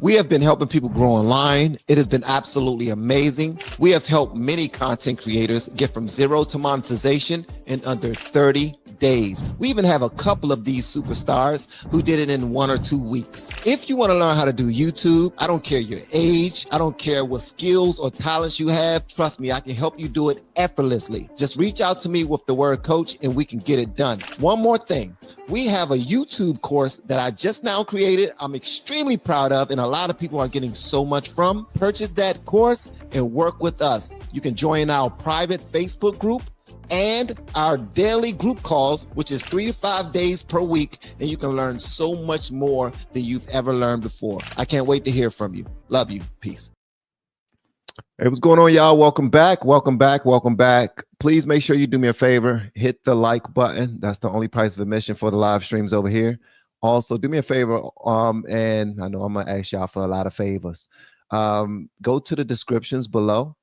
We have been helping people grow online. It has been absolutely amazing. We have helped many content creators get from zero to monetization in under 30 days. We even have a couple of these superstars who did it in 1 or 2 weeks. If you want to learn how to do YouTube, I don't care your age, I don't care what skills or talents you have. Trust me, I can help you do it effortlessly. Just reach out to me with the word coach and we can get it done. One more thing. We have a YouTube course that I just now created. I'm extremely proud of, and a lot of people are getting so much from. Purchase that course and work with us. You can join our private Facebook group and our daily group calls, which is 3 to 5 days per week, and you can learn so much more than you've ever learned before. I can't wait to hear from you. Love you. Peace. Hey, what's going on, y'all? Welcome back. Welcome back. Welcome back. Please make sure you do me a favor. Hit the like button. That's the only price of admission for the live streams over here. Also, do me a favor. And I know I'm going to ask y'all for a lot of favors. Go to the descriptions below.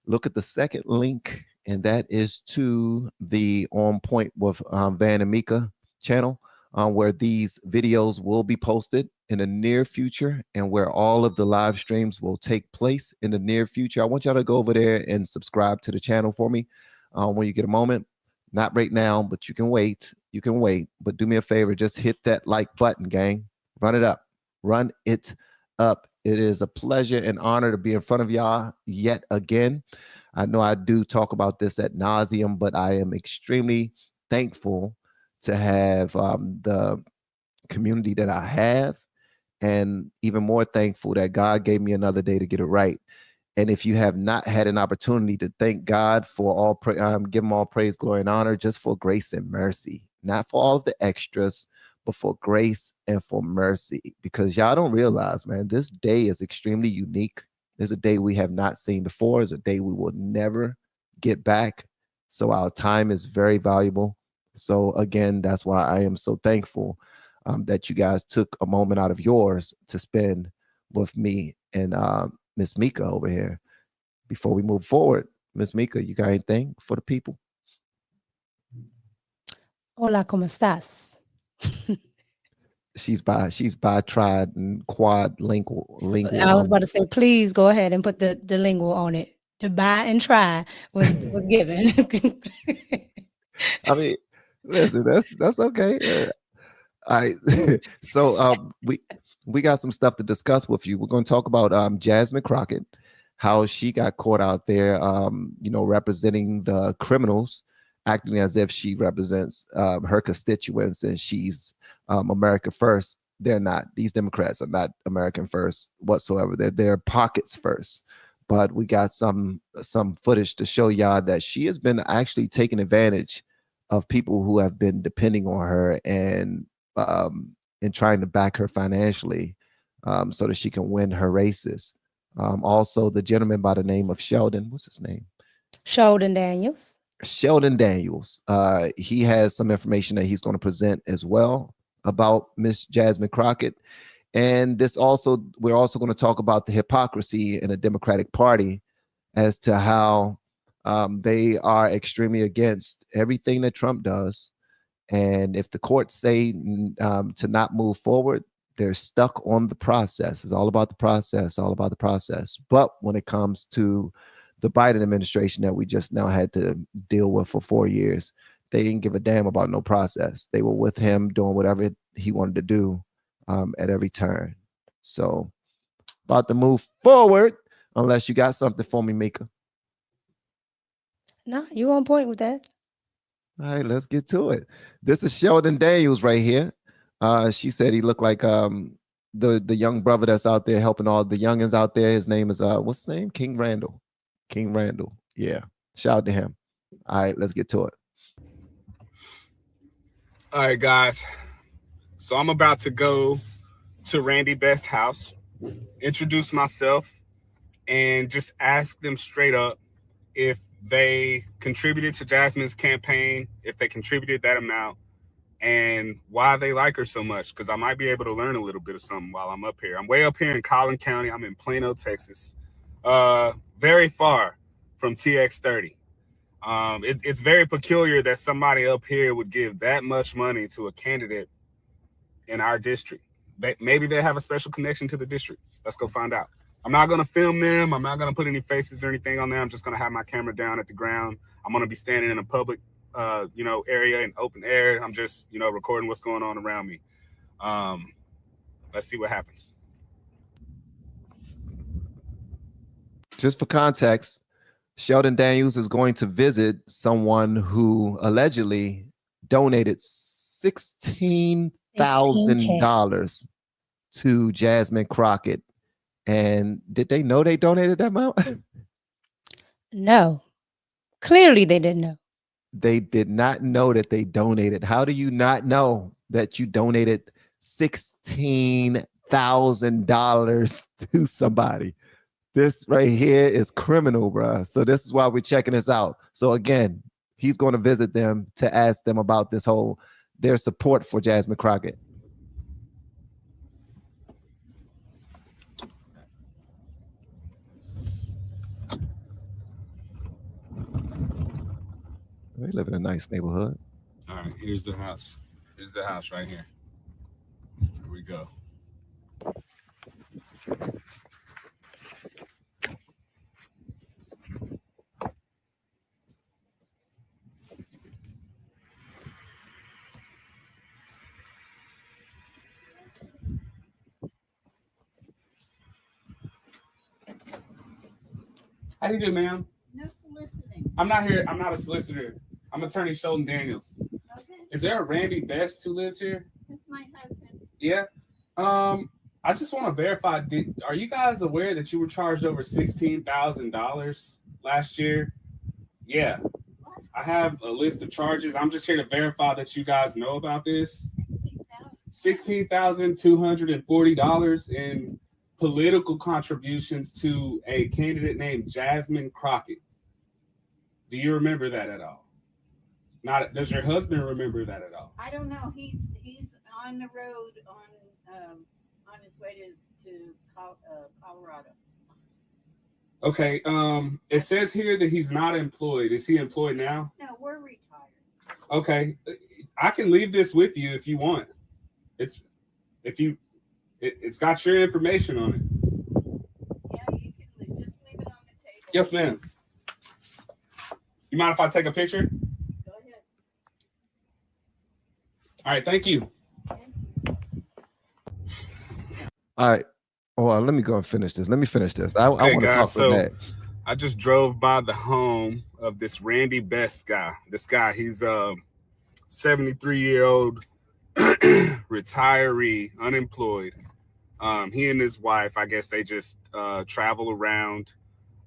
Look at the second link, and that is to the On Point with Van and Mika channel, where these videos will be posted in the near future and where all of the live streams will take place in the near future. I want y'all to go over there and subscribe to the channel for me when you get a moment. Not right now, but you can wait. You can wait. But do me a favor, just hit that like button, gang. Run it up. Run it up. It is a pleasure and honor to be in front of y'all yet again. I know I do talk about this ad nauseum, but I am extremely thankful to have the community that I have, and even more thankful that God gave me another day to get it right. And if you have not had an opportunity to thank God for all, give him all praise, glory, and honor, just for grace and mercy, not for all of the extras, but for grace and for mercy, because y'all don't realize, man, this day is extremely unique. It's a day we have not seen before. It's a day we will never get back. So our time is very valuable. So again, that's why I am so thankful that you guys took a moment out of yours to spend with me and Miss Mika over here. Before we move forward, Miss Mika, you got anything for the people? Hola, ¿cómo estás? She's by tried and quad lingual. I was about to say, please go ahead and put the lingual on it. The buy and try was given. I mean, listen, that's okay. All right. So we got some stuff to discuss with you. We're going to talk about Jasmine Crockett, how she got caught out there, representing the criminals, acting as if she represents her constituents and she's America first. They're not. These Democrats are not American first whatsoever. They're pockets first. But we got some footage to show y'all that she has been actually taking advantage of people who have been depending on her and trying to back her financially so that she can win her races. Also, the gentleman by the name of Sheldon, what's his name? Sheldon Daniels. Sheldon Daniels. He has some information that he's going to present as well about Miss Jasmine Crockett. And we're also going to talk about the hypocrisy in the Democratic Party as to how they are extremely against everything that Trump does. And if the courts say to not move forward, they're stuck on the process. It's all about the process, all about the process. But when it comes to the Biden administration that we just now had to deal with for 4 years, they didn't give a damn about no process. They were with him doing whatever he wanted to do at every turn. So about to move forward, unless you got something for me, Mika. No, you on point with that. All right, let's get to it. This is Sheldon Daniels right here. She said he looked like the young brother that's out there helping all the youngins out there. His name is what's his name? King Randall. King Randall. Yeah. Shout out to him. All right, let's get to it. All right, guys. So I'm about to go to Randy Best's house, introduce myself, and just ask them straight up if they contributed to Jasmine's campaign, if they contributed that amount, and why they like her so much, because I might be able to learn a little bit of something while I'm up here. I'm way up here in Collin County. I'm in Plano, Texas, very far from TX30. It's very peculiar that somebody up here would give that much money to a candidate in our district. maybe they have a special connection to the district. Let's go find out. I'm not going to film them. I'm not going to put any faces or anything on there. I'm just going to have my camera down at the ground. I'm going to be standing in a public, area in open air. I'm just, recording what's going on around me. Let's see what happens. Just for context, Sheldon Daniels is going to visit someone who allegedly donated $16,000 to Jasmine Crockett. And did they know they donated that amount? No, clearly they didn't know. They did not know that they donated. How do you not know that you donated $16,000 to somebody? This right here is criminal, bro. So this is why we're checking this out. So again, he's going to visit them to ask them about their support for Jasmine Crockett. They live in a nice neighborhood. All right, here's the house. Here's the house right here. Here we go. How do you do, ma'am? No soliciting. I'm not here. I'm not a solicitor. I'm attorney Sheldon Daniels. Okay. Is there a Randy Best who lives here? That's my husband. Yeah. I just want to verify. Are you guys aware that you were charged over $16,000 last year? Yeah. What? I have a list of charges. I'm just here to verify that you guys know about this. $16,240 in political contributions to a candidate named Jasmine Crockett. Do you remember that at all? Does your husband remember that at all? I don't know. He's on the road on his way to Colorado. Okay. It says here that he's not employed. Is he employed now? No, we're retired. Okay. I can leave this with you if you want. It's got your information on it. Yeah, you can just leave it on the table. Yes, ma'am. You mind if I take a picture? Go ahead. All right, thank you. All right. Oh, let me go and finish this. Let me finish this. I want to talk so that. I just drove by the home of this Randy Best guy. This guy, he's a 73-year-old retiree, unemployed. He and his wife, I guess they just travel around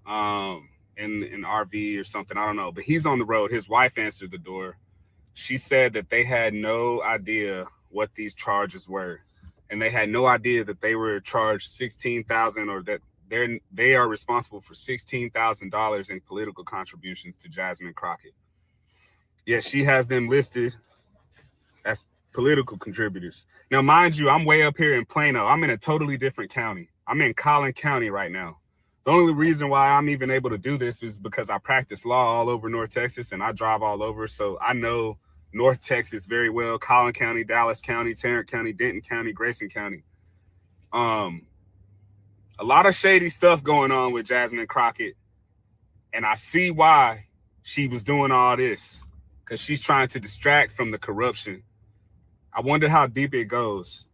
in an RV or something. I don't know, but he's on the road. His wife answered the door. She said that they had no idea what these charges were, and they had no idea that they were charged $16,000 or that they are responsible for $16,000 in political contributions to Jasmine Crockett. Yeah, she has them listed as political contributors. Now, mind you, I'm way up here in Plano. I'm in a totally different county. I'm in Collin County right now. The only reason why I'm even able to do this is because I practice law all over North Texas and I drive all over. So I know North Texas very well. Collin County, Dallas County, Tarrant County, Denton County, Grayson County. A lot of shady stuff going on with Jasmine Crockett. And I see why she was doing all this, because she's trying to distract from the corruption. I wonder how deep it goes.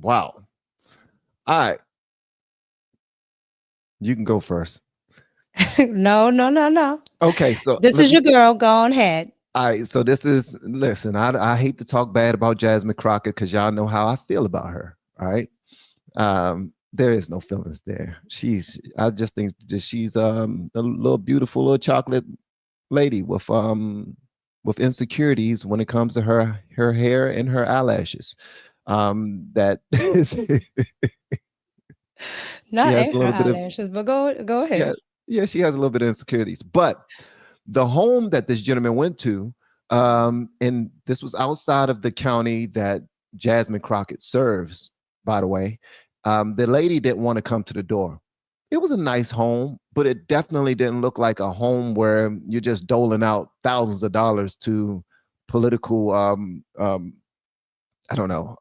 Wow. All right. You can go first. No. Okay, so this is your girl. Go on ahead. All right, so listen, I hate to talk bad about Jasmine Crockett because y'all know how I feel about her. All right. There is no feelings there. I just think that she's a little beautiful little chocolate lady with insecurities when it comes to her hair and her eyelashes. That is not in her eyelashes, but go ahead. Yeah, she has a little bit of insecurities. But the home that this gentleman went to, and this was outside of the county that Jasmine Crockett serves, by the way. The lady didn't want to come to the door. It was a nice home, but it definitely didn't look like a home where you're just doling out thousands of dollars to political I don't know.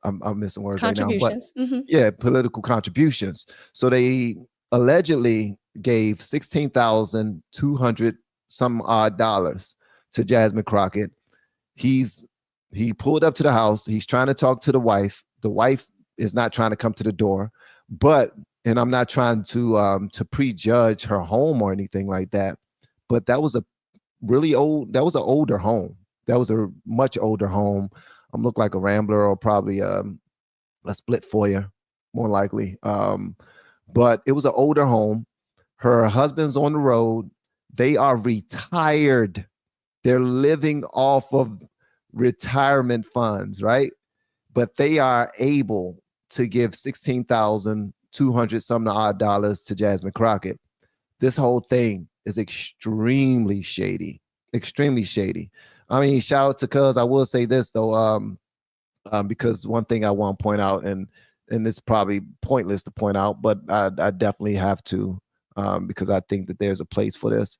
I'm missing words right now, but Contributions. Hmm. yeah, political contributions. So they allegedly gave 16,200 some odd dollars to Jasmine Crockett. He pulled up to the house. He's trying to talk to the wife. The wife is not trying to come to the door, but and I'm not trying to prejudge her home or anything like that, but that was a really old. That was an older home. That was a much older home. Looked like a Rambler or probably a split foyer, more likely. But it was an older home. Her husband's on the road. They are retired. They're living off of retirement funds, right? But they are able to give 16,200 some odd dollars to Jasmine Crockett. This whole thing is extremely shady. Extremely shady. I mean, shout out to Cuz. I will say this though, because one thing I want to point out, and it's probably pointless to point out, but I definitely have to, because I think that there's a place for this.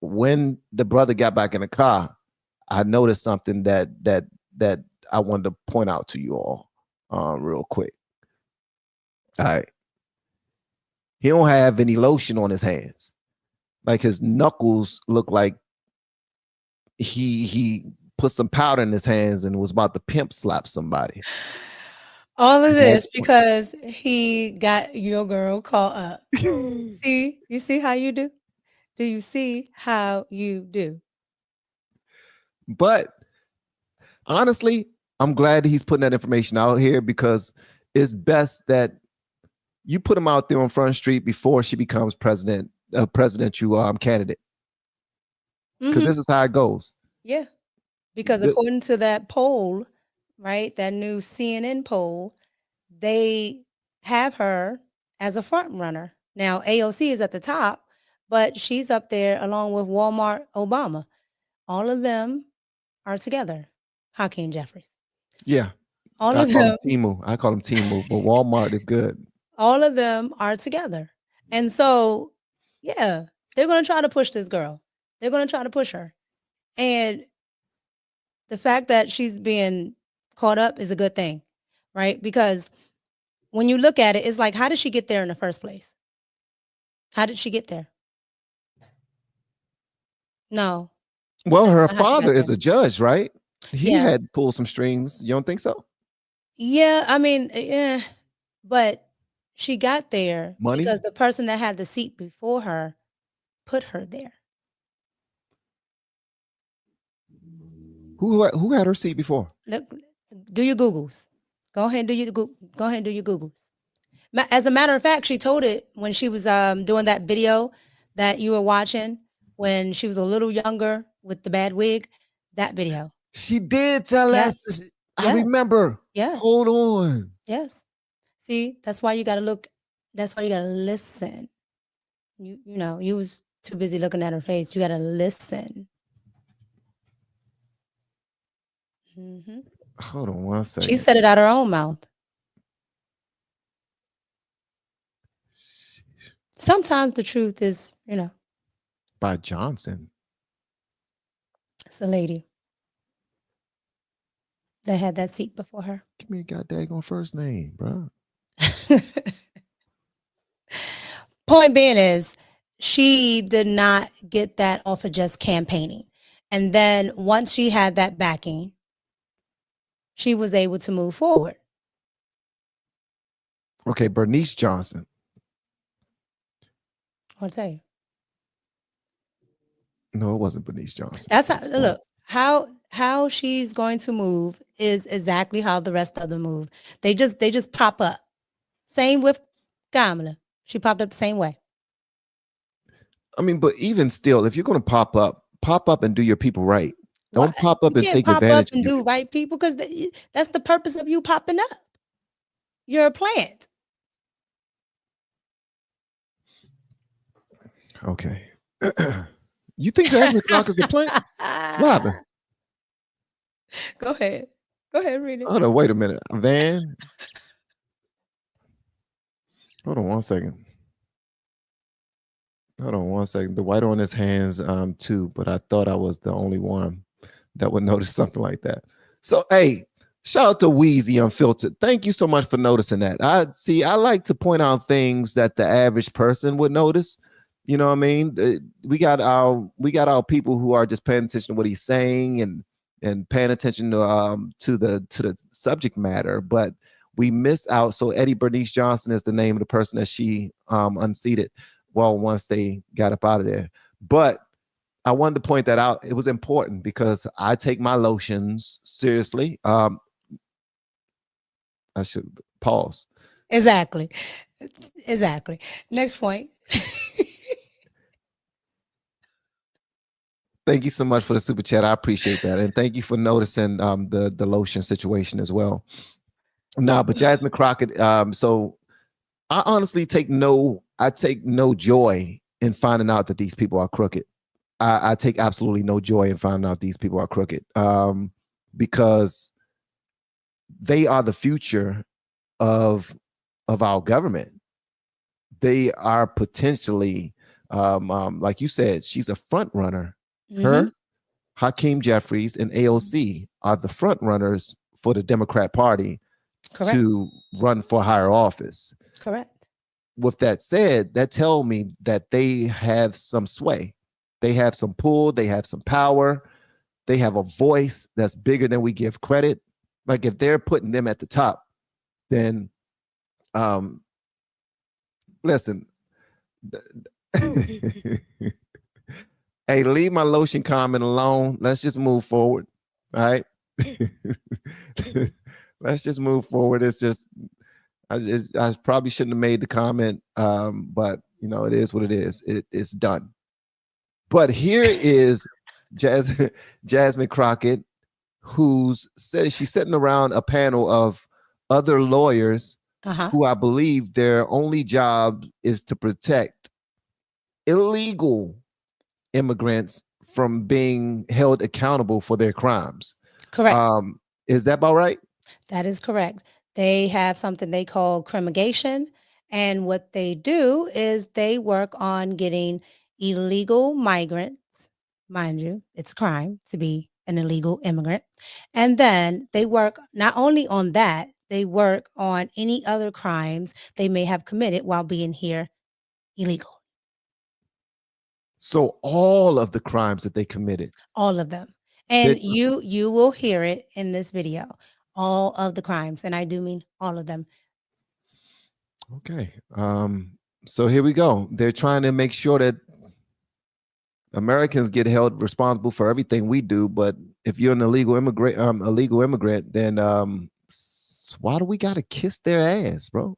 When the brother got back in the car, I noticed something that I wanted to point out to you all, real quick. All right, he don't have any lotion on his hands. Like his knuckles look like he put some powder in his hands and was about to pimp slap somebody. All of At that this because he got your girl caught up. See, you see how you do? Do you see how you do? But honestly, I'm glad he's putting that information out here because it's best that you put him out there on Front Street before she becomes presidential candidate. Because Mhm. this is how it goes. Yeah, because The- according to that poll, right, that new CNN poll, they have her as a front runner. Now AOC is at the top, but she's up there along with Walmart Obama. All of them are together. Hakeem Jeffries. yeah, All I of call him them, Timu. I call him Timu, but Walmart is good. all of them are together. And so, yeah, they're going to try to push this girl. They're going to try to push her. And the fact that she's being caught up is a good thing, right? Because when you look at it, it's like, how did she get there in the first place? How did she get there? No, Well, that's her not how she got father there. is a judge, right? He Yeah. had pulled some strings. You don't think so? Yeah. I mean, yeah, but she got there Money? because the person that had the seat before her put her there. Who had her seat before? Look, do your Googles. Go ahead and do your go ahead and do your Googles. As a matter of fact, she told it when she was doing that video that you were watching when she was a little younger with the bad wig. That video. She did tell us. Yes. I Yes. remember. Yes. Hold on. Yes. See, that's why you got to look. That's why you got to listen. You know, you was too busy looking at her face. You got to listen. Hmm. Hold on one second. She said it out her own mouth. Sometimes the truth is, By Johnson. it's a lady that had that seat before her. Give me a goddamn first name, bro. Point being is, she did not get that off of just campaigning. And then once she had that backing, she was able to move forward. Okay, Bernice Johnson. I'll tell you. No, it wasn't Bernice Johnson. That's how she's going to move is exactly how the rest of them move. They just pop up. Same with Kamala. She popped up the same way. I mean, but even still, if you're going to pop up and do your people right. Don't What? pop up You and can't take pop advantage up and of do you. right people because that's the purpose of you popping up. You're a plant. Okay. You think Jasmine Crockett's a plant? What happened? Go ahead. Go ahead, read it. Hold on, wait a minute. Van. Hold on one second. Hold on one second. The white on his hands, too, but I thought I was the only one that would notice something like that. So, hey, shout out to Wheezy Unfiltered. Thank you so much for noticing that. I like to point out things that the average person would notice. You know what I mean? We got our people who are just paying attention to what he's saying and paying attention to the subject matter, but we miss out. So Eddie Bernice Johnson is the name of the person that she unseated. Well, once they got up out of there, but I wanted to point that out. It was important because I take my lotions seriously. I should pause. Exactly. Next point. Thank you so much for the super chat. I appreciate that, and thank you for noticing the lotion situation as well. No, but Jasmine Crockett. So I honestly take no joy in finding out that these people are crooked. I take absolutely no joy in finding out these people are crooked, because they are the future of our government. They are potentially, like you said, she's a front runner. Her, Hakeem Jeffries, and AOC are the front runners for the Democrat Party. Correct. To run for higher office. Correct. With that said, that tells me that they have some sway. They have some pull. They have some power. They have a voice that's bigger than we give credit. Like if they're putting them at the top, then listen. Hey, leave my lotion comment alone. Let's just move forward. All right. Let's just move forward. It's just I probably shouldn't have made the comment, but you know, it is what it is. It's done. But here is Jasmine Crockett, she's sitting around a panel of other lawyers who I believe their only job is to protect illegal immigrants from being held accountable for their crimes. Correct. Is that about right? That is correct. They have something they call crimigation. And what they do is they work on getting illegal migrants. Mind you, it's crime to be an illegal immigrant. And then they work not only on that, they work on any other crimes they may have committed while being here illegal. So all of the crimes that they committed. All of them. And you will hear it in this video. All of the crimes. And I do mean all of them. Okay. So here we go. They're trying to make sure that Americans get held responsible for everything we do. But if you're an illegal immigrant, then why do we got to kiss their ass, bro?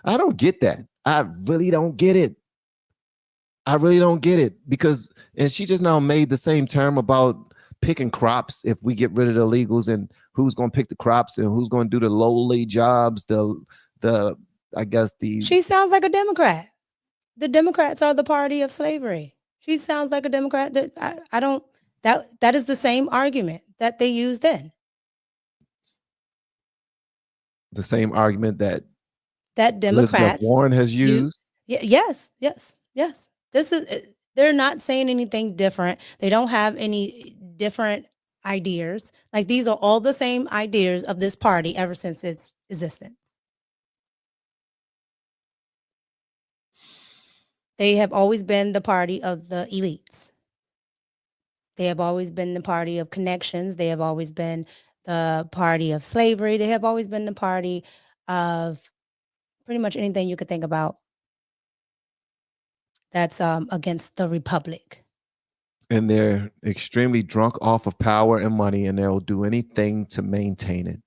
I don't get that. I really don't get it. Because, and she just now made the same term about picking crops. If we get rid of the illegals, and who's going to pick the crops and who's going to do the lowly jobs, she sounds like a Democrat. The Democrats are the party of slavery. She sounds like a Democrat. That is the same argument that they used then. The same argument that Democrats, Elizabeth Warren has used. Yes. They're not saying anything different. They don't have any different ideas. Like, these are all the same ideas of this party ever since its existence. They have always been the party of the elites. They have always been the party of connections. They have always been the party of slavery. They have always been the party of pretty much anything you could think about that's against the republic. And they're extremely drunk off of power and money, and they'll do anything to maintain it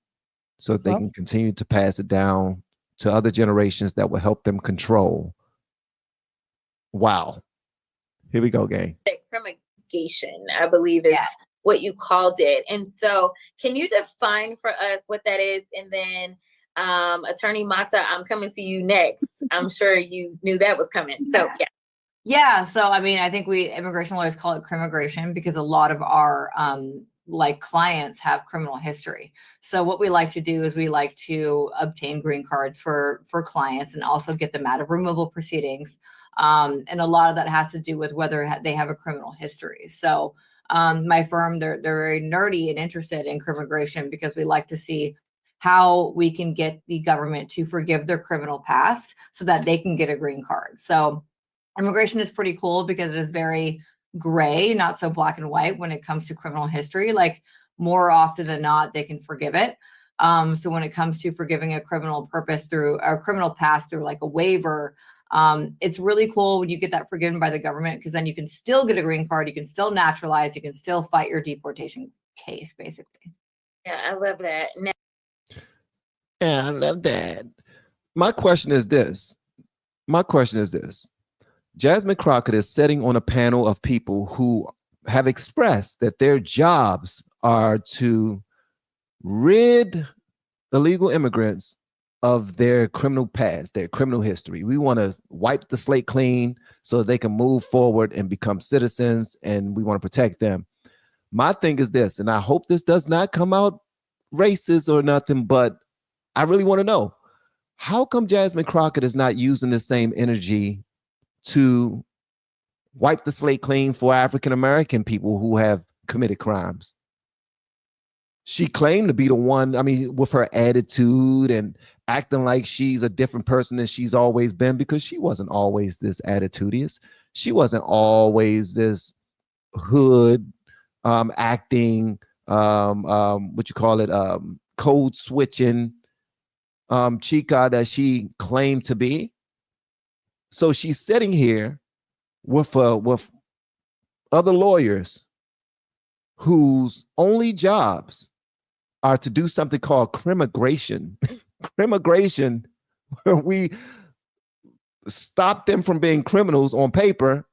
so that they can continue to pass it down to other generations that will help them control. Wow. Here we go, gang. Crimigation, I believe, is what you called it. And so can you define for us what that is? And then Attorney Mata, I'm coming to you next. I'm sure you knew that was coming. So yeah. So, I mean, I think we immigration lawyers call it crimigration because a lot of our clients have criminal history. So what we like to do is we like to obtain green cards for clients and also get them out of removal proceedings. And a lot of that has to do with whether they have a criminal history. So My firm, they're very nerdy and interested in immigration because we like to see how we can get the government to forgive their criminal past so that they can get a green card. So immigration is pretty cool because it is very gray, not so black and white when it comes to criminal history. Like more often than not, they can forgive it. So when it comes to forgiving a criminal past through like a waiver, it's really cool when you get that forgiven by the government, because then you can still get a green card, you can still naturalize, you can still fight your deportation case, basically. Yeah, I love that. Now, Yeah, I love that. My question is this. Jasmine Crockett is sitting on a panel of people who have expressed that their jobs are to rid illegal immigrants of their criminal past, their criminal history. We want to wipe the slate clean so they can move forward and become citizens, and we want to protect them. My thing is this, and I hope this does not come out racist or nothing, but I really want to know, how come Jasmine Crockett is not using the same energy to wipe the slate clean for African American people who have committed crimes? She claimed to be the one, I mean, with her attitude and acting like she's a different person than she's always been, because she wasn't always this attitudious. She wasn't always this hood acting, what you call it, code switching chica that she claimed to be. So she's sitting here with other lawyers whose only jobs are to do something called crimigration. Crimigration, where we stop them from being criminals on paper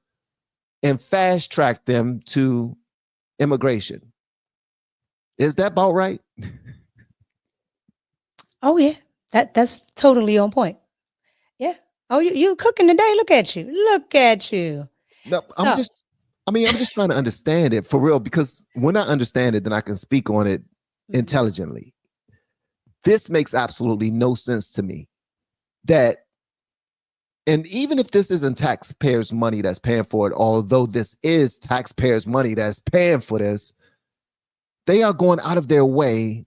and fast track them to immigration. Is that about right? Oh yeah, that's totally on point. Yeah. Oh, you cooking today? Look at you. Look at you. No, So, I'm just trying to understand it for real, because when I understand it, then I can speak on it intelligently. This makes absolutely no sense to me. And even if this isn't taxpayers' money that's paying for it, although this is taxpayers' money that's paying for this, they are going out of their way.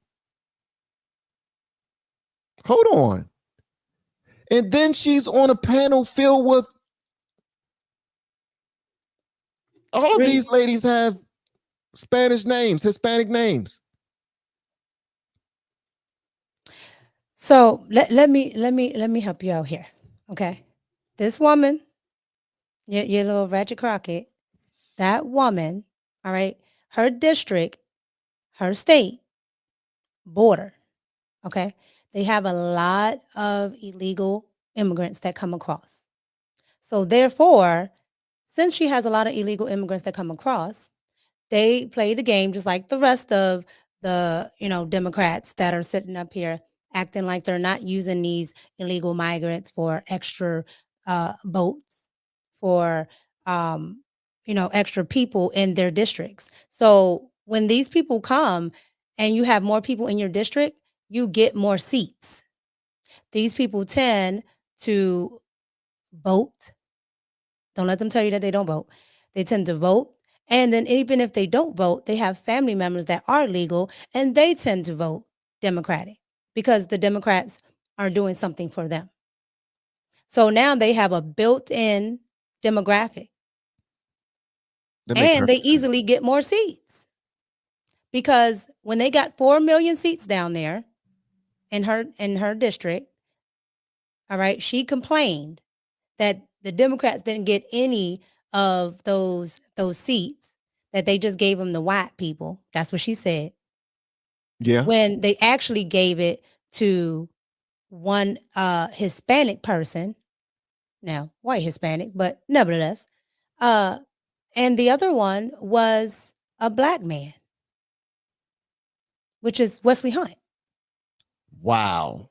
Hold on. And then she's on a panel filled with all of these ladies have Spanish names, Hispanic names. So let me help you out here. Okay. This woman, your little Ratchet Crockett, that woman, all right, her district, her state, border, okay, they have a lot of illegal immigrants that come across. So therefore, since she has a lot of illegal immigrants that come across, they play the game just like the rest of the, Democrats that are sitting up here acting like they're not using these illegal migrants for extra votes, for extra people in their districts. So when these people come and you have more people in your district, you get more seats. These people tend to vote. Don't let them tell you that they don't vote. They tend to vote. And then even if they don't vote, they have family members that are legal and they tend to vote Democratic because the Democrats are doing something for them. So now they have a built-in demographic. And they easily get more seats. Because when they got 4 million seats down there in her district, all right, she complained that the Democrats didn't get any of those seats, that they just gave them the white people. That's what she said. Yeah. When they actually gave it to one Hispanic person, now white Hispanic, but nevertheless, and the other one was a black man, which is Wesley Hunt. Wow.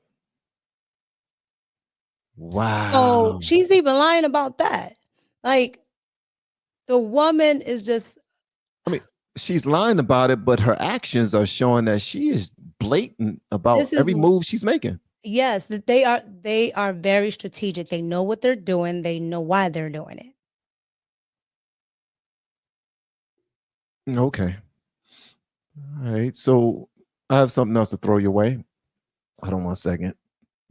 So she's even lying about that. Like, the woman is just, I mean, she's lying about it, but her actions are showing that she is blatant about every move she's making. Yes, that they are very strategic. They know what they're doing. They know why they're doing it. Okay. All right. So I have something else to throw your way. Hold on 1 second.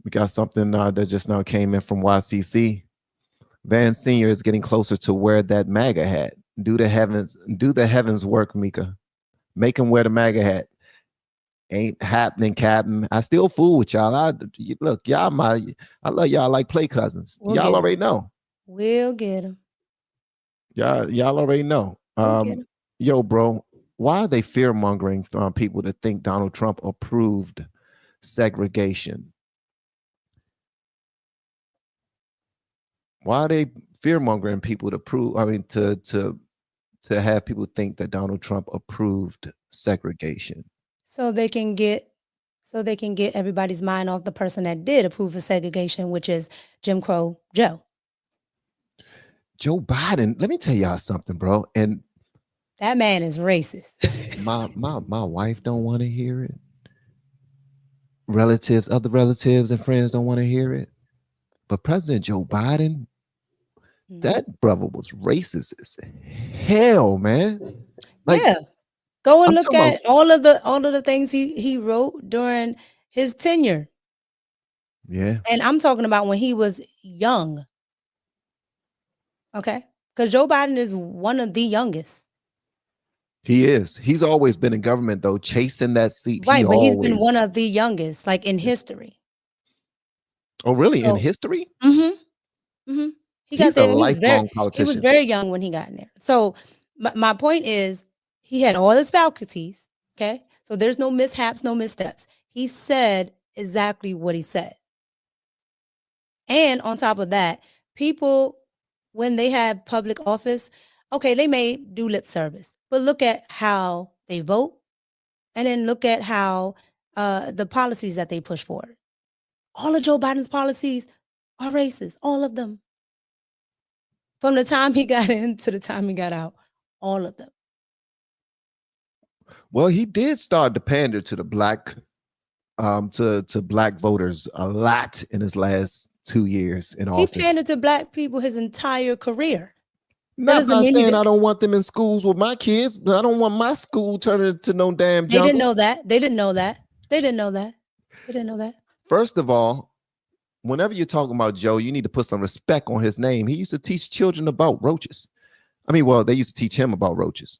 We got something that just now came in from YCC. Van Senior is getting closer to wear that MAGA hat. Do the heavens work, Mika. Make him wear the MAGA hat. Ain't happening, Captain. I still fool with y'all. Look, I love y'all like play cousins. We'll Y'all get him. already know. We'll get him. Y'all already know. We'll get him. Yo, bro, why are they fear mongering people to think Donald Trump approved segregation? Why are they fear mongering people to prove? I mean, to have people think that Donald Trump approved segregation. So they can get everybody's mind off the person that did approve of segregation, which is Jim Crow Joe. Joe Biden, let me tell y'all something, bro. And that man is racist. my wife don't want to hear it. Other relatives and friends don't want to hear it. But President Joe Biden, that brother was racist as hell, man. Like, yeah. Go and look at all of the things he wrote during his tenure. Yeah. And I'm talking about when he was young. Okay? Because Joe Biden is one of the youngest. He is. He's always been in government, though, chasing that seat. Right, but he's been one of the youngest, like in history. Oh, really? So, in history? Mm-hmm. Mm-hmm. He's a lifelong politician. He was very young when he got in there. So my point is, he had all his faculties. Okay, so there's no mishaps, no missteps. He said exactly what he said. And on top of that, people, when they have public office, okay, they may do lip service, but look at how they vote, and then look at how the policies that they push forward. All of Joe Biden's policies are racist, all of them. From the time he got in to the time he got out, all of them. Well, he did start to pander to the black voters a lot in his last 2 years in office. He pandered to black people his entire career. Not saying I don't want them in schools with my kids, but I don't want my school turning into no damn jungle. They didn't know that. They didn't know that. They didn't know that. They didn't know that. First of all, whenever you're talking about Joe, you need to put some respect on his name. He used to teach children about roaches. I mean, well, they used to teach him about roaches.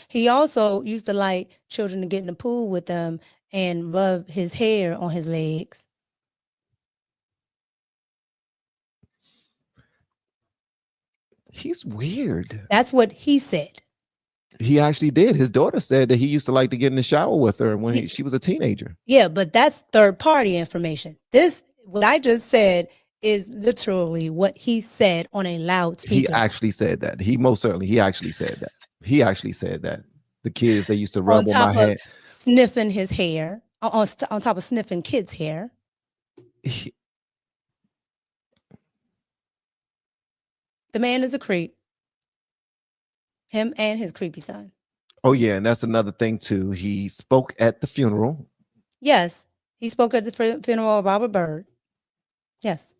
He also used to like children to get in the pool with them and rub his hair on his legs. He's weird. That's what he said. He actually did. His daughter said that he used to like to get in the shower with her when she was a teenager. Yeah, but that's third-party information. What I just said is literally what he said on a loudspeaker. He actually said that. He actually said that. He actually said that. The kids, they used to rub on my head. Sniffing his hair, on top of sniffing kids' hair. The man is a creep. Him and his creepy son. Oh, yeah. And that's another thing, too. He spoke at the funeral. Yes. He spoke at the funeral of Robert Byrd. Yes.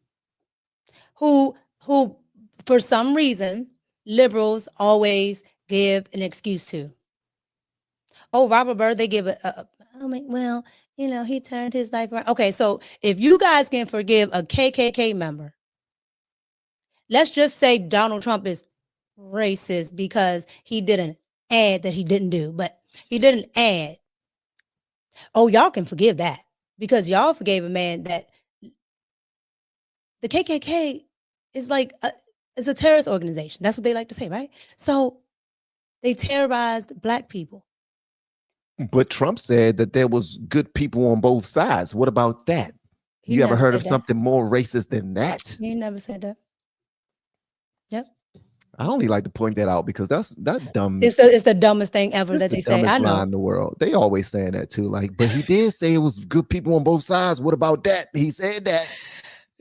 Who for some reason, liberals always give an excuse to. Oh, Robert Byrd, they give well, he turned his life around. Okay, so if you guys can forgive a KKK member, let's just say Donald Trump is racist because he did an ad that he didn't do, but he did an ad. Oh, y'all can forgive that because y'all forgave a man that the KKK is like it's a terrorist organization. That's what they like to say, right? So they terrorized black people. But Trump said that there was good people on both sides. What about that? You ever heard of something more racist than that? He never said that. Yep. I only like to point that out because that's dumb. It's the dumbest thing ever that they say. I know. Line in the world. They always saying that too. Like, but he did say it was good people on both sides. What about that? He said that.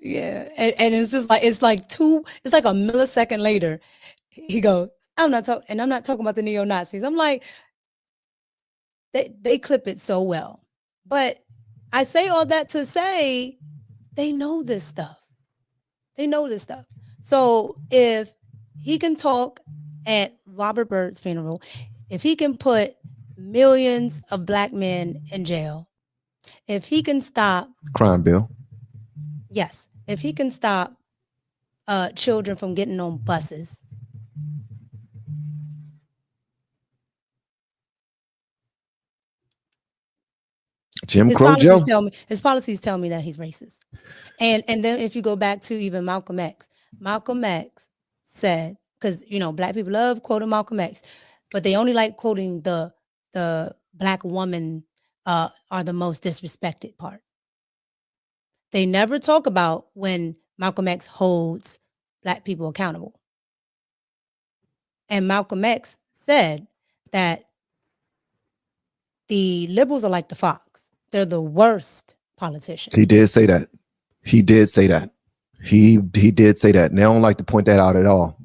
Yeah, and it's just like it's like a millisecond later, he goes, I'm not talking about the neo-Nazis. I'm like, they clip it so well. But I say all that to say they know this stuff. They know this stuff. So if he can talk at Robert Byrd's funeral, if he can put millions of black men in jail, if he can stop Crime bill. Yes, if he can stop children from getting on buses. Jim Crow Joe. His policies tell me that he's racist. And then if you go back to even Malcolm X said, because black people love quoting Malcolm X, but they only like quoting the black woman are the most disrespected part. They never talk about when Malcolm X holds black people accountable. And Malcolm X said that the liberals are like the fox. They're the worst politicians. He did say that. He did say that. He did say that. And they don't like to point that out at all.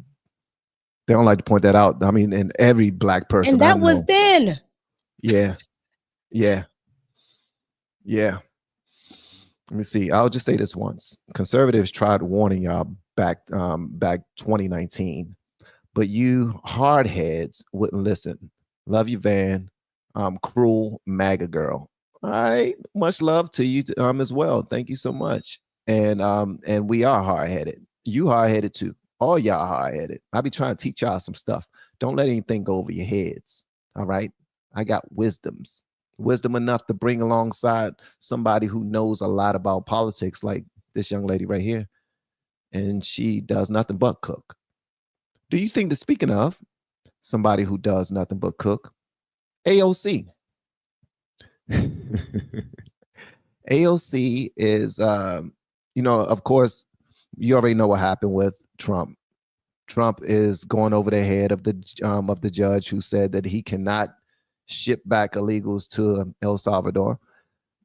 They don't like to point that out. I mean, in every black person. And that was then. Yeah. Yeah. Yeah. Let me see. I'll just say this once. Conservatives tried warning y'all back 2019, but you hardheads wouldn't listen. Love you, Van. Cruel MAGA girl. All right. Much love to you as well. Thank you so much. And we are hard-headed. You hard-headed too. All y'all hard-headed. I be trying to teach y'all some stuff. Don't let anything go over your heads. All right. I got wisdom enough to bring alongside somebody who knows a lot about politics, like this young lady right here. And she does nothing but cook. Do you think that, speaking of somebody who does nothing but cook, AOC. AOC is, of course, you already know what happened with Trump. Trump is going over the head of the judge who said that he cannot ship back illegals to El Salvador.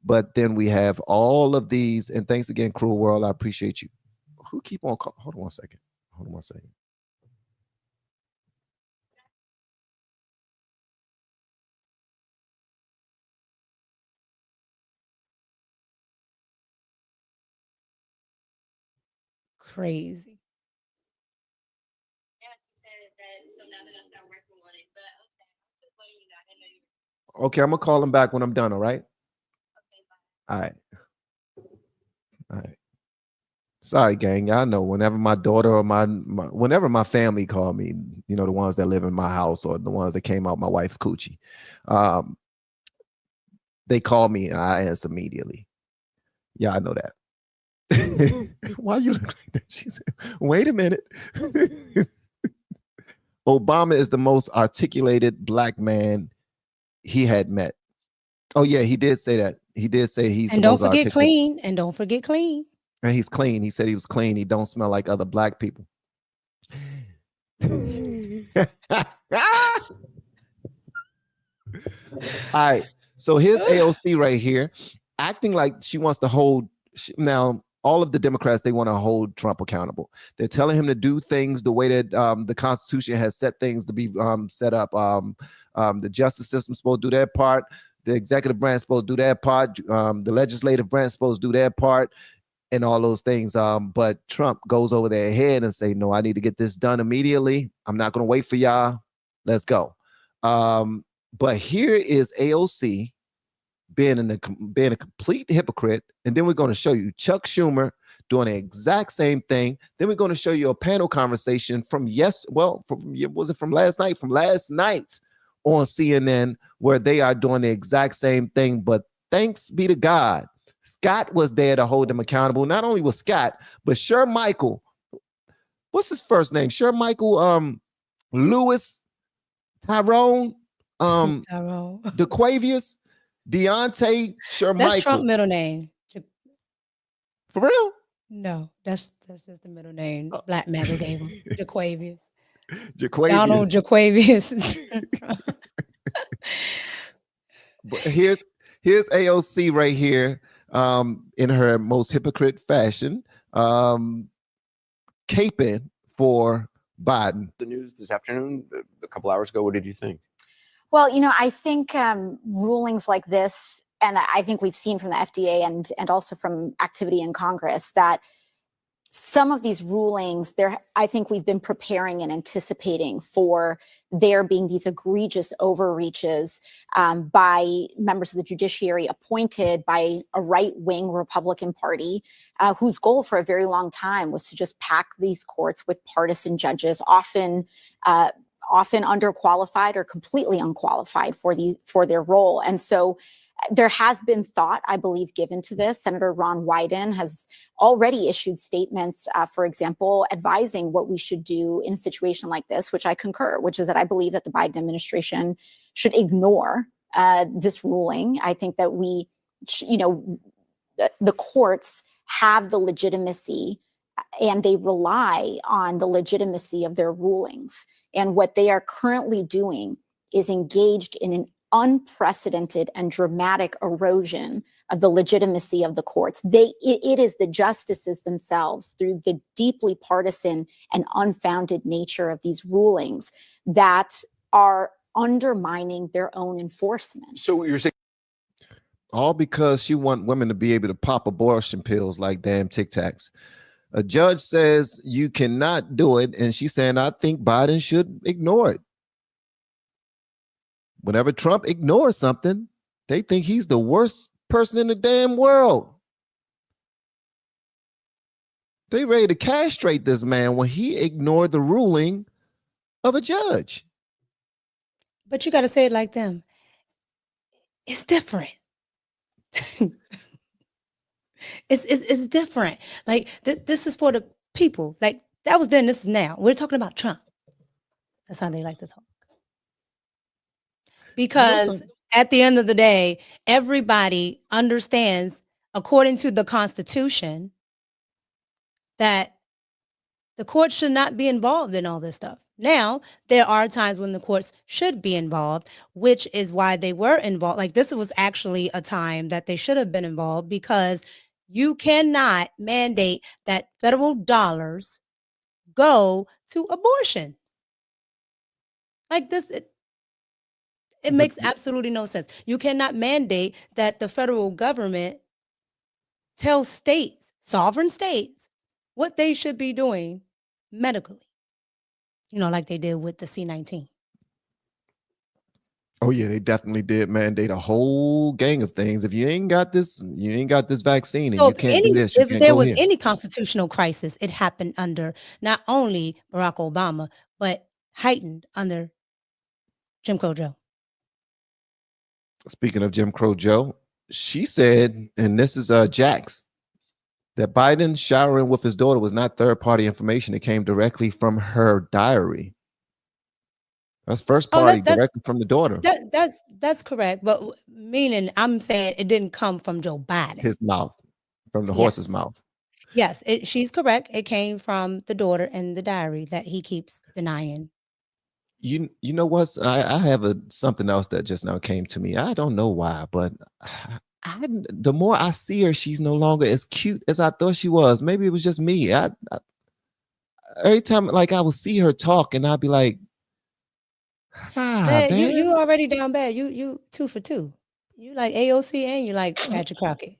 But then we have all of these, and thanks again, Cruel World. I appreciate you. Who keep on calling? Hold on one second. Crazy. Okay, I'm gonna call him back when I'm done. All right. All right. Sorry, gang. Y'all know whenever my daughter or whenever my family call me, the ones that live in my house or the ones that came out my wife's coochie, they call me and I answer immediately. Yeah, I know that. Why you look like that? She said, wait a minute. Obama is the most articulated black man he had met. Oh yeah, he did say that. He did say he's and the don't most forget articulate. clean. And don't forget clean. And he's clean. He said he was clean. He don't smell like other black people. All right. So here's AOC right here, acting like she wants to hold. Now, all of the Democrats, they want to hold Trump accountable. They're telling him to do things the way that the Constitution has set things to be set up. The justice system is supposed to do their part. The executive branch is supposed to do their part. The legislative branch is supposed to do their part. And all those things. But Trump goes over their head and say, no, I need to get this done immediately. I'm not going to wait for y'all. Let's go. But here is AOC being a complete hypocrite. And then we're going to show you Chuck Schumer doing the exact same thing. Then we're going to show you a panel conversation from last night on CNN, where they are doing the exact same thing. But thanks be to God, Scott was there to hold them accountable. Not only was Scott, but Sher Michael. What's his first name? Sher Michael, Lewis, Tyrone, DeQuavius, Deontay, Sher Michael. That's Trump's middle name. For real? No, that's just the middle name. Black MAGA gave him. DeQuavius. Donald DeQuavius. But here's AOC right here. In her most hypocrite fashion, caping for Biden. The news this afternoon, a couple hours ago, what did you think? Well, I think rulings like this, and I think we've seen from the FDA and also from activity in Congress, that some of these rulings, I think we've been preparing and anticipating for there being these egregious overreaches by members of the judiciary appointed by a right-wing Republican Party whose goal for a very long time was to just pack these courts with partisan judges, often underqualified or completely unqualified for their role. And so there has been thought, I believe, given to this. Senator Ron Wyden has already issued statements, for example, advising what we should do in a situation like this, which I concur, which is that I believe that the Biden administration should ignore this ruling. I think that the courts have the legitimacy and they rely on the legitimacy of their rulings. And what they are currently doing is engaged in an unprecedented and dramatic erosion of the legitimacy of the courts. It is the justices themselves, through the deeply partisan and unfounded nature of these rulings, that are undermining their own enforcement. So you're saying All because she want women to be able to pop abortion pills like damn Tic Tacs. A judge says you cannot do it, and she's saying, I think Biden should ignore it. Whenever Trump ignores something, they think he's the worst person in the damn world. They ready to castrate this man when he ignored the ruling of a judge. But you got to say it like them. It's different. It's different. Like this is for the people. Like that was then, this is now. We're talking about Trump. That's how they like to talk. Because at the end of the day, everybody understands, according to the Constitution, that the courts should not be involved in all this stuff. Now, there are times when the courts should be involved, which is why they were involved. Like this was actually a time that they should have been involved, because you cannot mandate that federal dollars go to abortions. Like this, it makes absolutely no sense. You cannot mandate that the federal government tell states, sovereign states, what they should be doing medically. Like they did with the C-19. Oh yeah, they definitely did mandate a whole gang of things. If you ain't got this, vaccine, and So you can't do this. If there was any constitutional crisis, it happened under not only Barack Obama, but heightened under Jim Crow Joe. Speaking of Jim Crow Joe, she said, and this is Jax, that Biden showering with his daughter was not third-party information. It came directly from her diary. That's first party, directly from the daughter. That's correct, but meaning I'm saying it didn't come from Joe Biden. His mouth, from the horse's mouth. Yes, she's correct. It came from the daughter and the diary that he keeps denying. You know what? I have something else that just now came to me. I don't know why, but the more I see her, she's no longer as cute as I thought she was. Maybe it was just me. Every time, like, I would see her talk, and I'd be like, you already down bad. You 2 for 2. You like AOC and you like Patrick Crocket.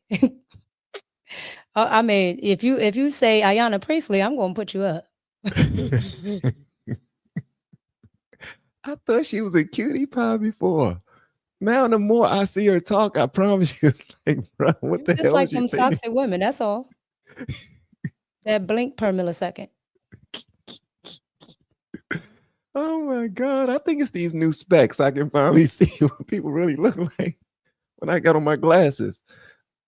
I mean, if you say Ayanna Priestley, I'm gonna put you up. I thought she was a cutie pie before. Now, the more I see her talk, I promise you, like, bro, what the hell? Just like them toxic women. That's all. That blink per millisecond. Oh my God. I think it's these new specs. I can finally see what people really look like when I got on my glasses.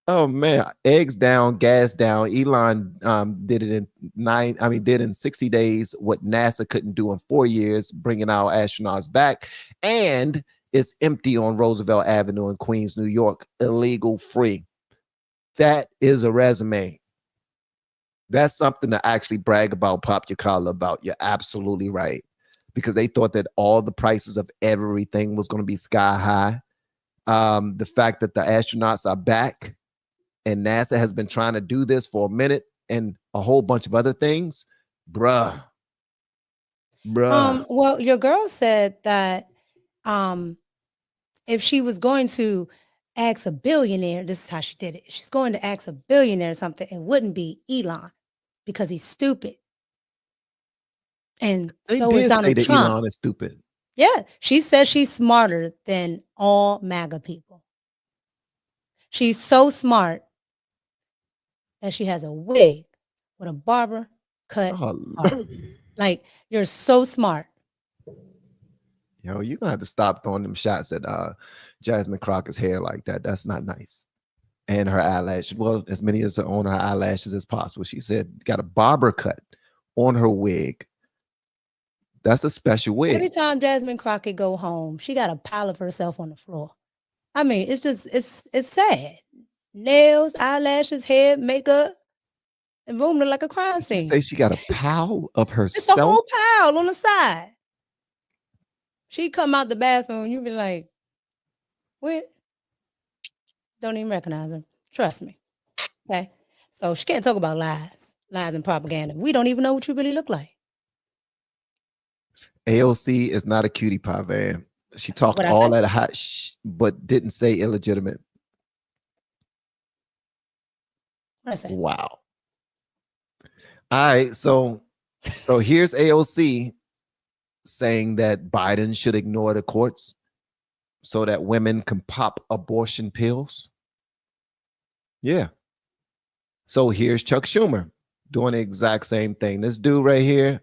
Oh man, eggs down, gas down. Elon did in 60 days what NASA couldn't do in 4 years, bringing our astronauts back. And it's empty on Roosevelt Avenue in Queens, New York, illegal free. That is a resume. That's something to actually brag about, pop your collar about. You're absolutely right. Because they thought that all the prices of everything was going to be sky high. The fact that the astronauts are back and NASA has been trying to do this for a minute and a whole bunch of other things, bruh. Well, your girl said that if she was going to ask a billionaire, this is how she did it. She's going to ask a billionaire something, it wouldn't be Elon. because he's stupid. And They so is did say Donald that Trump. Elon is stupid. Yeah, she says she's smarter than all MAGA people. She's so smart that she has a wig with a barber cut Oh, off. Like, you're so smart. yo, you're gonna have to stop throwing them shots at Jasmine Crockett's hair like that. That's not nice. And her eyelashes. Well, as many as on her eyelashes as possible. She said got a barber cut on her wig. That's a special wig. Every time Jasmine Crockett go home, she got a pile of herself on the floor. I mean, it's just it's sad. Nails, eyelashes, hair, makeup, and boom, look like a crime Did you scene. say she got a pile of It's a herself? whole pile on the side. She come out the bathroom, you be like, what? Don't even recognize her. Trust me. Okay. So she can't talk about lies and propaganda. We don't even know what you really look like. AOC is not a cutie pie, Van. She talked What I all said. that hot but didn't say illegitimate. What I said. Wow. All right, so here's AOC saying that Biden should ignore the courts so that women can pop abortion pills. Yeah. So here's Chuck Schumer doing the exact same thing. This dude right here,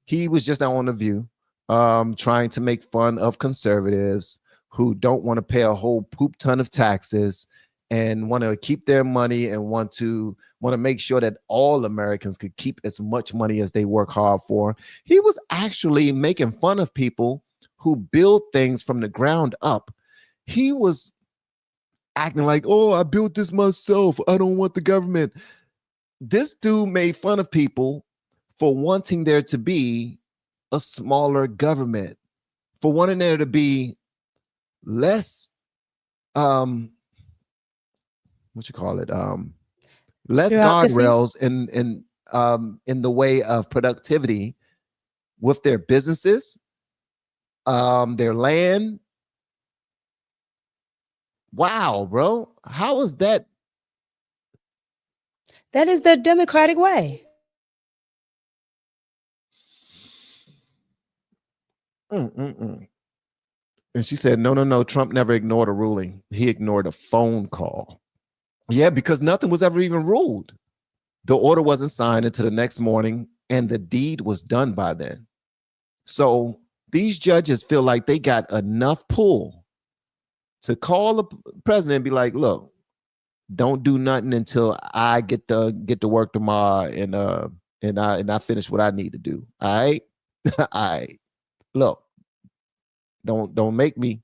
he was just out on The View, trying to make fun of conservatives who don't want to pay a whole poop ton of taxes and want to keep their money and want to make sure that all Americans could keep as much money as they work hard for. He was actually making fun of people who build things from the ground up. He was acting like, oh, I built this myself. I don't want the government. This dude made fun of people for wanting there to be a smaller government, for wanting there to be less, what you call it, less Bureaucracy. guardrails in the way of productivity with their businesses, their land. Wow, bro. How is that? That is the Democratic way. And she said, no, Trump never ignored a ruling. He ignored a phone call. Yeah, because nothing was ever even ruled. The order wasn't signed until the next morning, and the deed was done by then. So these judges feel like they got enough pull to call the president and be like, look, don't do nothing until I get to work tomorrow and I finish what I need to do. All right. All right. Look, don't make me.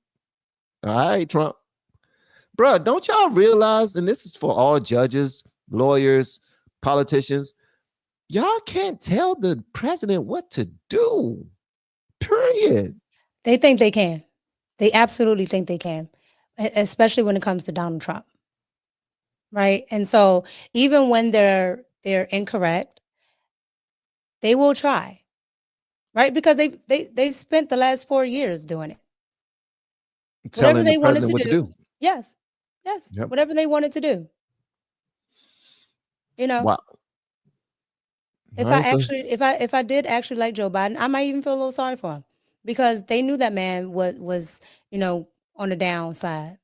All right, Trump. Bruh, don't y'all realize, and this is for all judges, lawyers, politicians, y'all can't tell the president what to do. Period. They think they can. They absolutely think they can, especially when it comes to Donald Trump. Right? And so even when they're incorrect, they will try. Right? Because they've spent the last 4 years doing it. Telling Whatever they the wanted president to what to do. Yes. Yep. Whatever they wanted to do. You know, Wow. if All I right, so- actually, if I did actually like Joe Biden, I might even feel a little sorry for him because they knew that man was on the downside.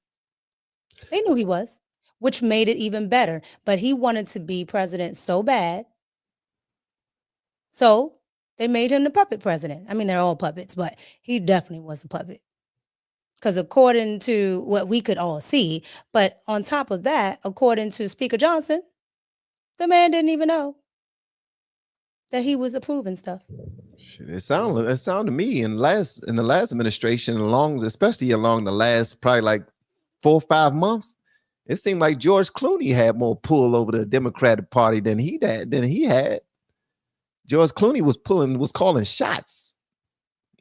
They knew he was, which made it even better. But he wanted to be president so bad, so they made him the puppet president. I mean, they're all puppets, but he definitely was a puppet. Because according to what we could all see, but on top of that, according to Speaker Johnson, the man didn't even know that he was approving stuff. Shit, it sounded to me in the last administration, especially along the last probably like 4 or 5 months, it seemed like George Clooney had more pull over the Democratic Party than he had. George Clooney was calling shots,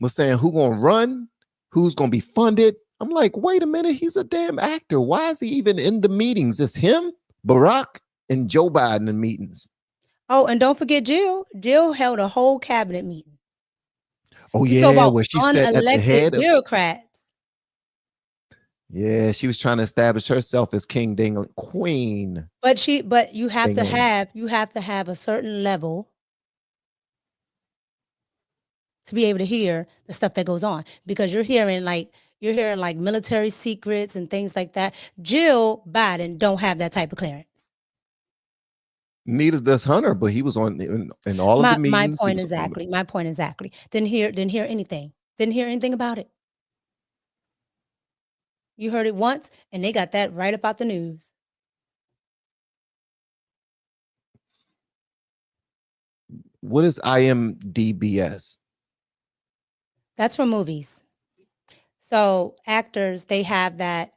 was saying who gonna run, who's gonna be funded. I'm like, wait a minute, he's a damn actor. Why is he even in the meetings? It's him, Barack, and Joe Biden in meetings. Oh, and don't forget Jill. Jill held a whole cabinet meeting. Oh You talk yeah, about where she sat at the unelected head of. bureaucrats. Yeah, she was trying to establish herself as King Ding Queen. But you have to Ding-a-ling. have a certain level to be able to hear the stuff that goes on, because you're hearing like military secrets and things like that. Jill Biden don't have that type of clearance. Neither does Hunter, but he was on in all of the meetings. My point exactly. Didn't hear anything. Didn't hear anything about it. You heard it once, and they got that right about the news. What is IMDbS? That's for movies. So actors, they have that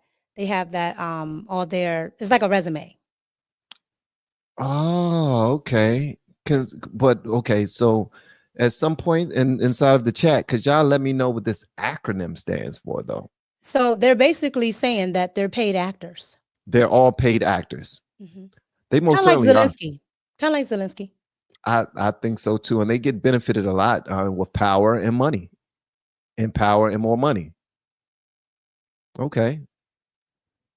all their, it's like a resume. Oh, okay. So at some point inside of the chat, could y'all let me know what this acronym stands for though? So they're basically saying that they're paid actors. They're all paid actors. Mm-hmm. They most Kind of certainly like Zelensky. Kind of like Zelensky. I think so too. And they get benefited a lot with power and money. And power and more money. Okay.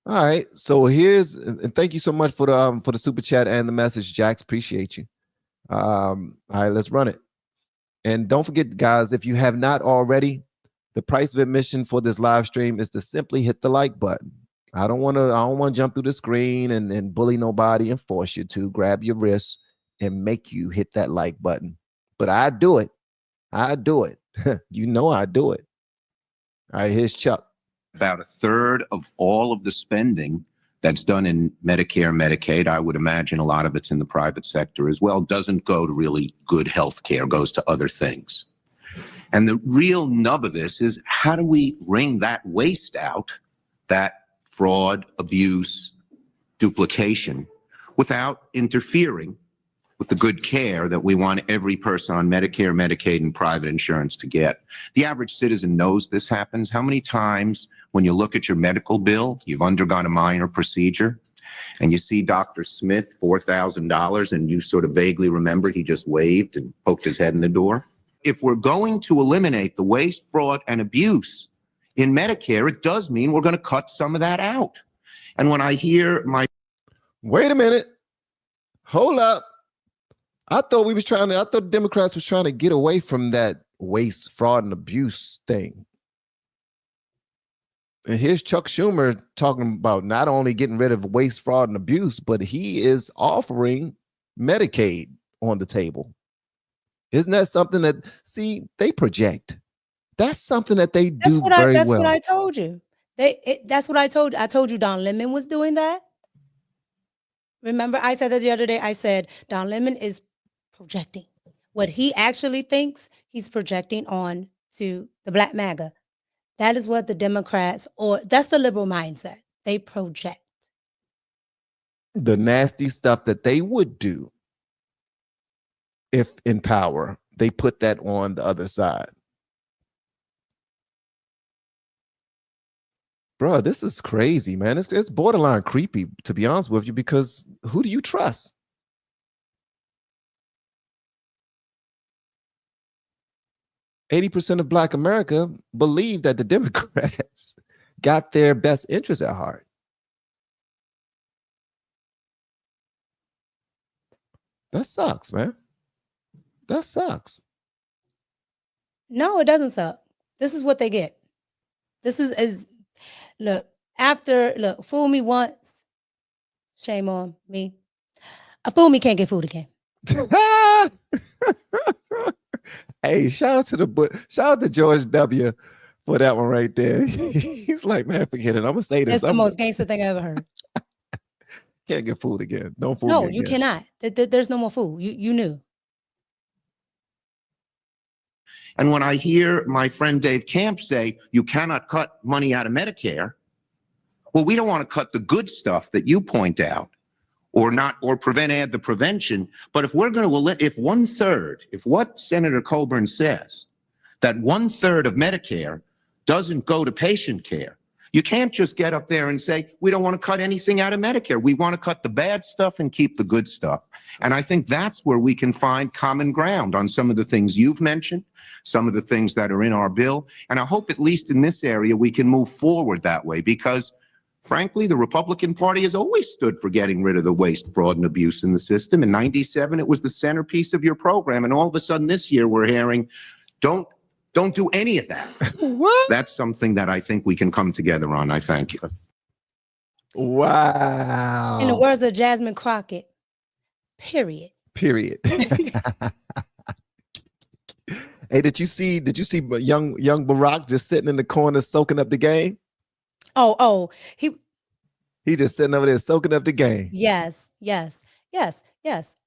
All right. So and thank you so much for the super chat and the message, Jax. Appreciate you. All right, let's run it. And don't forget, guys, if you have not already, the price of admission for this live stream is to simply hit the like button. I don't want to jump through the screen and bully nobody and force you to grab your wrists and make you hit that like button. But I do it. I do it. You know I do it. All right, here's Chuck. About a third of all of the spending that's done in Medicare, Medicaid, I would imagine a lot of it's in the private sector as well, doesn't go to really good health care, goes to other things. And the real nub of this is, how do we wring that waste out, that fraud, abuse, duplication, without interfering with the good care that we want every person on Medicare, Medicaid, and private insurance to get? The average citizen knows this happens. How many times when you look at your medical bill, you've undergone a minor procedure, and you see Dr. Smith, $4,000, and you sort of vaguely remember he just waved and poked his head in the door? If we're going to eliminate the waste, fraud, and abuse in Medicare, it does mean we're going to cut some of that out. And when I hear Wait a minute. Hold up. I thought the Democrats was trying to get away from that waste, fraud, and abuse thing. And here's Chuck Schumer talking about not only getting rid of waste, fraud, and abuse, but he is offering Medicaid on the table. Isn't that something that, they project? That's something that they do very well. That's what I told you. That's what I told you. I told you Don Lemon was doing that. Remember, I said that the other day. I said Don Lemon is projecting what he actually thinks. He's projecting on to the Black MAGA. That is what the Democrats, or that's the liberal mindset. They project the nasty stuff that they would do if in power. They put that on the other side. Bro, this is crazy, man. It's borderline creepy, to be honest with you, because who do you trust? %80 of Black America believe that the Democrats got their best interests at heart. That sucks, man. That sucks. No, it doesn't suck. This is what they get. This is look, fool me once, shame on me. A fool me can't get fooled again. Hey, shout out to George W. for that one right there. He's like, man, forget it. I'm gonna say this. It's the most gangster thing I ever heard. Can't get fooled again. Don't fool me. No, you cannot. There's no more fool. You knew. And when I hear my friend Dave Camp say, you cannot cut money out of Medicare, well, we don't want to cut the good stuff that you point out, or add the prevention. But if we're going to, if what Senator Coburn says, that 1/3 of Medicare doesn't go to patient care, You can't just get up there and say, we don't want to cut anything out of Medicare. We want to cut the bad stuff and keep the good stuff. And I think that's where we can find common ground on some of the things you've mentioned, some of the things that are in our bill. And I hope at least in this area, we can move forward that way because frankly, the Republican Party has always stood for getting rid of the waste, fraud, and abuse in the system. In '97, it was the centerpiece of your program. And all of a sudden this year, we're hearing, don't do any of that. What? That's something that I think we can come together on. I thank you. Wow. In the words of Jasmine Crockett, period. Period. Hey, did you see young Barack just sitting in the corner soaking up the game? Oh, he just sitting over there soaking up the game. yes.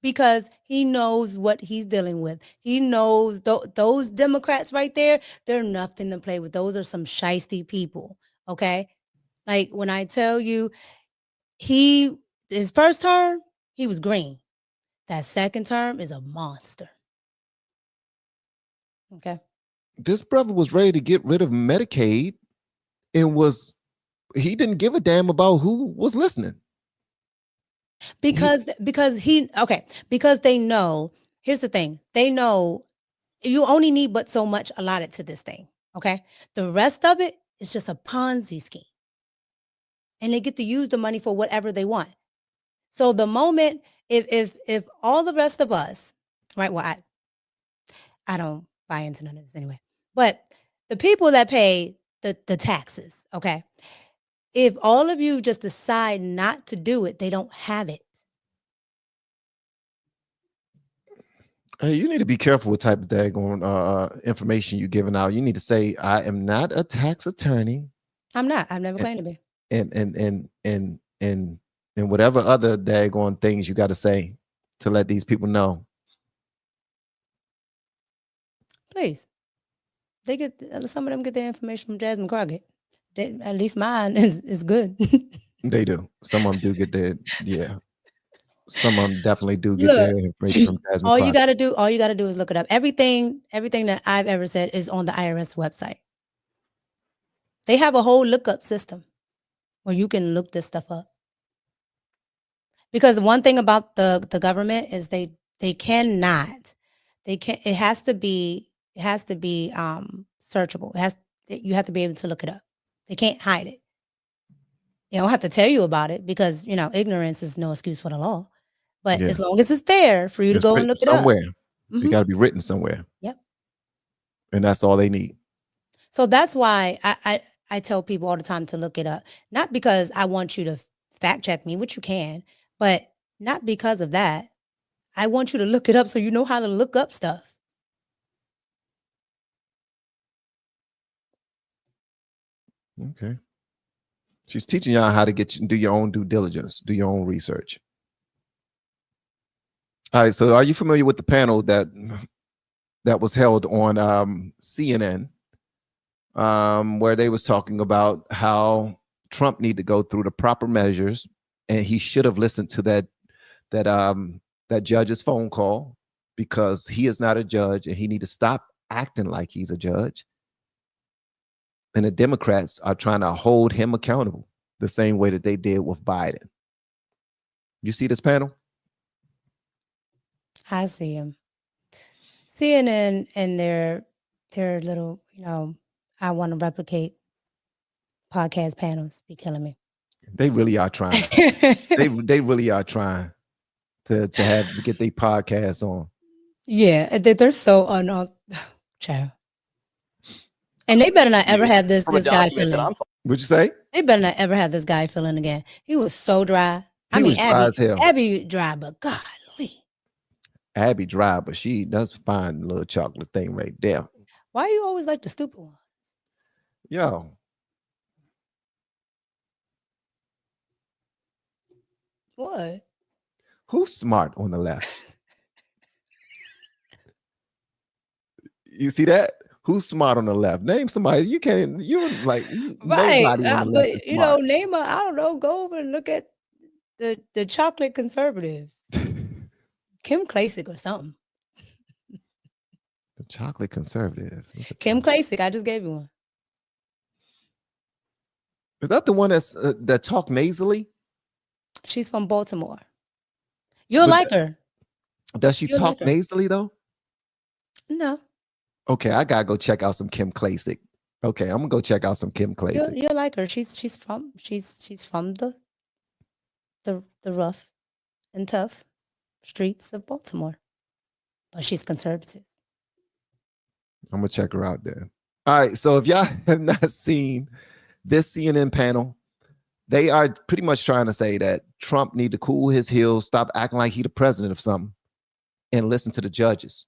Because he knows what he's dealing with. He knows those Democrats right there, they're nothing to play with. Those are some shiesty people. Okay. Like when I tell you his first term, he was green. That second term is a monster. Okay. This brother was ready to get rid of Medicaid and he didn't give a damn about who was listening. Because they know, here's the thing. They know you only need but so much allotted to this thing. Okay. The rest of it is just a Ponzi scheme. And they get to use the money for whatever they want. So the moment, if all the rest of us, right? Well, I don't buy into none of this anyway. But the people that pay the taxes, okay. If all of you just decide not to do it, they don't have it. Hey, you need to be careful what type of daggone information you're giving out. You need to say, I am not a tax attorney. I'm not. I've never claimed to be. And whatever other daggone things you got to say to let these people know. Please. Some of them get their information from Jasmine Crockett. At least mine is good. They do. Some of them do get their, yeah. Some of them definitely do get their information from Jasmine all Crockett. you gotta do is look it up. Everything that I've ever said is on the IRS website. They have a whole lookup system where you can look this stuff up. Because the one thing about the government is it has to be searchable. You have to be able to look it up. They can't hide it. They don't have to tell you about it because, ignorance is no excuse for the law. But as long as it's there for you to go and look it up. Somewhere. It got to be written somewhere. Yep. And that's all they need. So that's why I tell people all the time to look it up. Not because I want you to fact check me, which you can, but not because of that. I want you to look it up so you know how to look up stuff. Okay. She's teaching y'all how to do your own due diligence, do your own research. All right. So are you familiar with the panel that was held on CNN where they was talking about how Trump need to go through the proper measures and he should have listened to that judge's phone call because he is not a judge and he need to stop acting like he's a judge. And the Democrats are trying to hold him accountable the same way that they did with Biden. You see this panel? I see him. CNN and their little, I want to replicate podcast panels be killing me. They really are trying. they really are trying to get their podcasts on. Yeah, they're so child. And they better not ever have this guy fill in. What'd you say? They better not ever have this guy fill in again. He was so dry. He was dry as hell. Abby dry, but golly. Abby dry, but she does find a little chocolate thing right there. Why you always like the stupid ones? Yo. What? Who's smart on the left? You see that? Who's smart on the left? Name somebody. You're like right. Nobody on the left is smart. Name I don't know. Go over and look at the chocolate conservatives. Kim Klacik or something. The chocolate conservative. Kim Klacik. I just gave you one. Is that the one that talked nasally? She's from Baltimore. You'll But like her. Does she You'll talk like her. nasally though? No, Okay, I gotta go check out some Kim Klacik. Okay, I'm gonna go check out some Kim Klacik. you'll like her. She's from the rough and tough streets of Baltimore, but she's conservative. I'm gonna check her out there. All right, so if y'all have not seen this CNN panel, they are pretty much trying to say that Trump need to cool his heels, stop acting like he the president of something, and listen to the judges.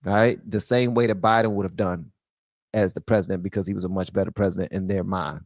All right, the same way that Biden would have done as the president, because he was a much better president in their mind.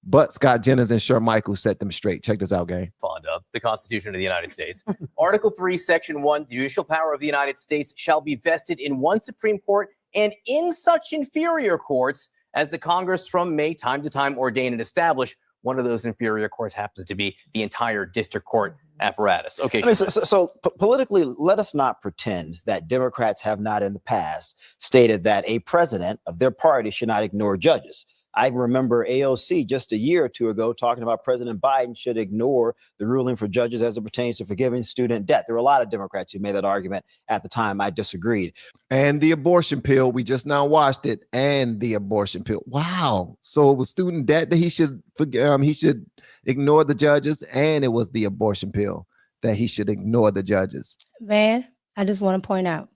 But Scott Jennings and Sher Michael set them straight. Check this out, gang. Fond of the Constitution of the United States. Article 3, Section 1, the judicial power of the United States shall be vested in one Supreme Court and in such inferior courts as the Congress from may time to time ordain and establish. One of those inferior courts happens to be the entire district court apparatus. Okay. I mean, so politically, let us not pretend that Democrats have not in the past stated that a president of their party should not ignore judges. I remember AOC just a year or two ago talking about President Biden should ignore the ruling for judges as it pertains to forgiving student debt. There were a lot of Democrats who made that argument at the time. I disagreed. And the abortion pill, we just now watched it, and the abortion pill. Wow. So it was student debt that he should ignore the judges, and it was the abortion pill that he should ignore the judges. Van, I just want to point out,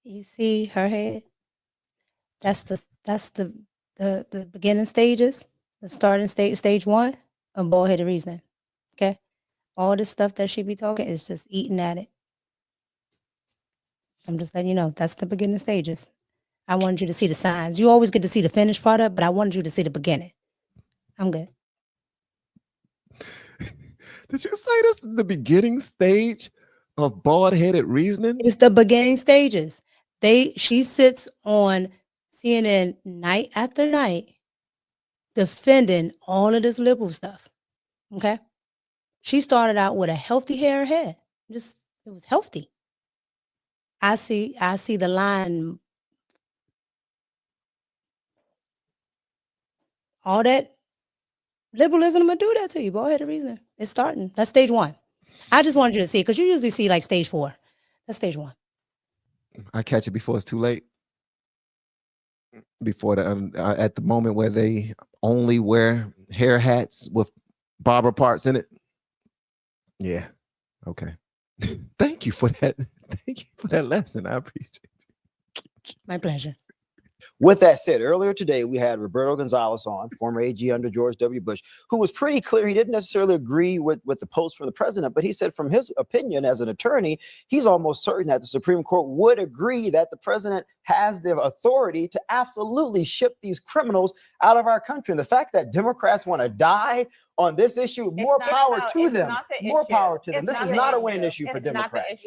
you see her head? That's the beginning stages, the starting stage one of bald-headed reasoning. Okay, all this stuff that she be talking is just eating at it. I'm just letting you know that's the beginning stages. I wanted you to see the signs. You always get to see the finished product, but I wanted you to see the beginning. I'm good. Did you say this is the beginning stage of bald-headed reasoning? It's the beginning stages. She sits on CNN night after night defending all of this liberal stuff. Okay. She started out with a healthy hair head. It was healthy. I see the line. All that liberalism will do that to you. Bald-headed reasoning. It's starting. That's stage one. I just wanted you to see it because you usually see like stage 4. That's stage 1. I catch it before it's too late. Before at the moment where they only wear hair hats with barber parts in it. Yeah. Okay. Thank you for that. Thank you for that lesson. I appreciate it. My pleasure. With that said, earlier today, we had Roberto Gonzalez on, former AG under George W. Bush, who was pretty clear. He didn't necessarily agree with the post from the president, but he said from his opinion as an attorney, he's almost certain that the Supreme Court would agree that the president has the authority to absolutely ship these criminals out of our country. And the fact that Democrats want to die on this issue, more power to them. More power to them. This is not a winning issue for Democrats.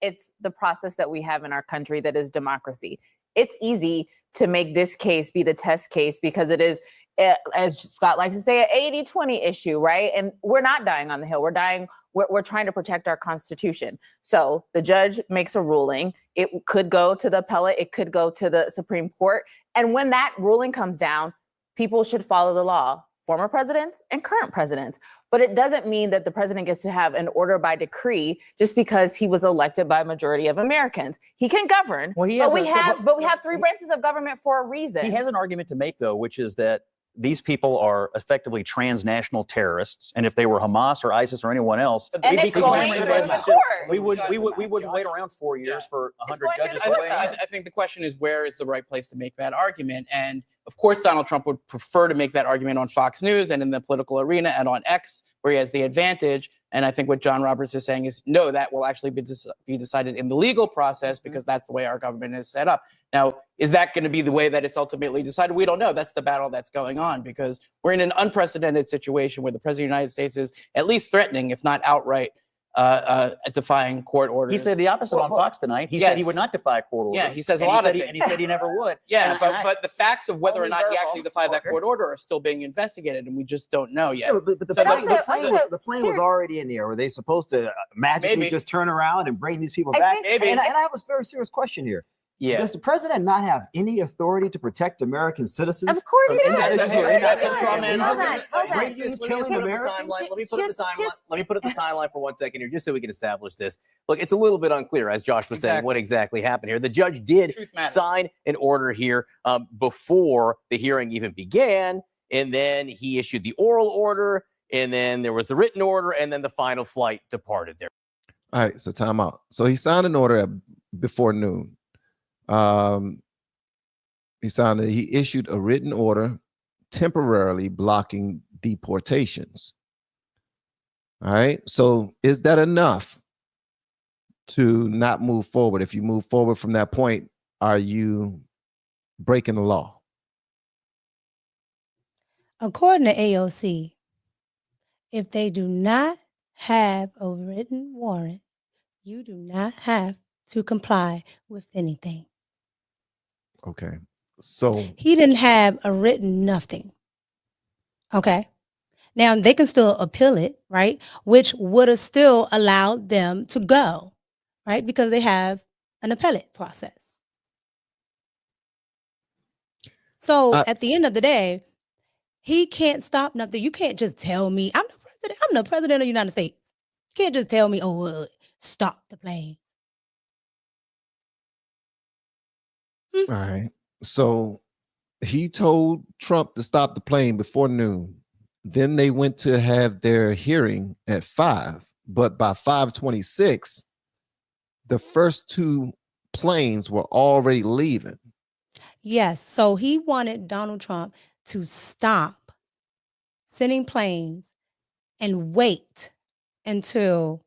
It's the process that we have in our country that is democracy. It's easy to make this case be the test case because it is, as Scott likes to say, an 80-20 issue, right? And we're not dying on the Hill. We're trying to protect our Constitution. So the judge makes a ruling. It could go to the appellate. It could go to the Supreme Court. And when that ruling comes down, people should follow the law. Former presidents and current presidents. But it doesn't mean that the president gets to have an order by decree just because he was elected by a majority of Americans. He can govern, but we have 3 branches of government for a reason. He has an argument to make, though, which is that these people are effectively transnational terrorists, and if they were Hamas or ISIS or anyone else, we wouldn't wait around 4 years for 100 judges. I think the question is, where is the right place to make that argument? And of course, Donald Trump would prefer to make that argument on Fox News and in the political arena and on X, where he has the advantage. And I think what John Roberts is saying is, no, that will actually be decided in the legal process because that's the way our government is set up. Now, is that going to be the way that it's ultimately decided? We don't know. That's the battle that's going on because we're in an unprecedented situation where the president of the United States is at least threatening, if not outright, defying court orders. He said the opposite on Fox tonight. He said he would not defy court orders. Yeah, he says a lot of things. And he said he never would. Yeah, but the facts of whether or not he actually defied that court order are still being investigated, and we just don't know yet. Yeah, but the plane was already in the air. Were they supposed to magically just turn around and bring these people back? Maybe. And I have a very serious question here. Yeah. Does the president not have any authority to protect American citizens? Of course he And does. that's- That's a Hold straw on, man. hold on, hold on. Raping, Let me killing put up the Americans? timeline. Let me put up the timeline. Just- Let me put up the timeline for 1 second here, just so we can establish this. Look, it's a little bit unclear, as Josh was saying, what exactly happened here. The judge did Truth matters. sign an order here before the hearing even began, and then he issued the oral order, and then there was the written order, and then the final flight departed there. All right, so time out. So he signed an order before noon. He issued a written order temporarily blocking deportations. All right. So is that enough to not move forward? If you move forward from that point, are you breaking the law? According to AOC, if they do not have a written warrant, you do not have to comply with anything. Okay. So He didn't have a written nothing. Okay. Now they can still appeal it, right? Which would have still allowed them to go, right? Because they have an appellate process. So at the end of the day, he can't stop nothing. You can't just tell me, I'm the president. I'm the president of the United States. You can't just tell me, stop the planes. all right. So he told Trump to stop the plane before noon. Then they went to have their hearing at 5, but by 5:26, the first 2 planes were already leaving. Yes. So he wanted Donald Trump to stop sending planes and wait until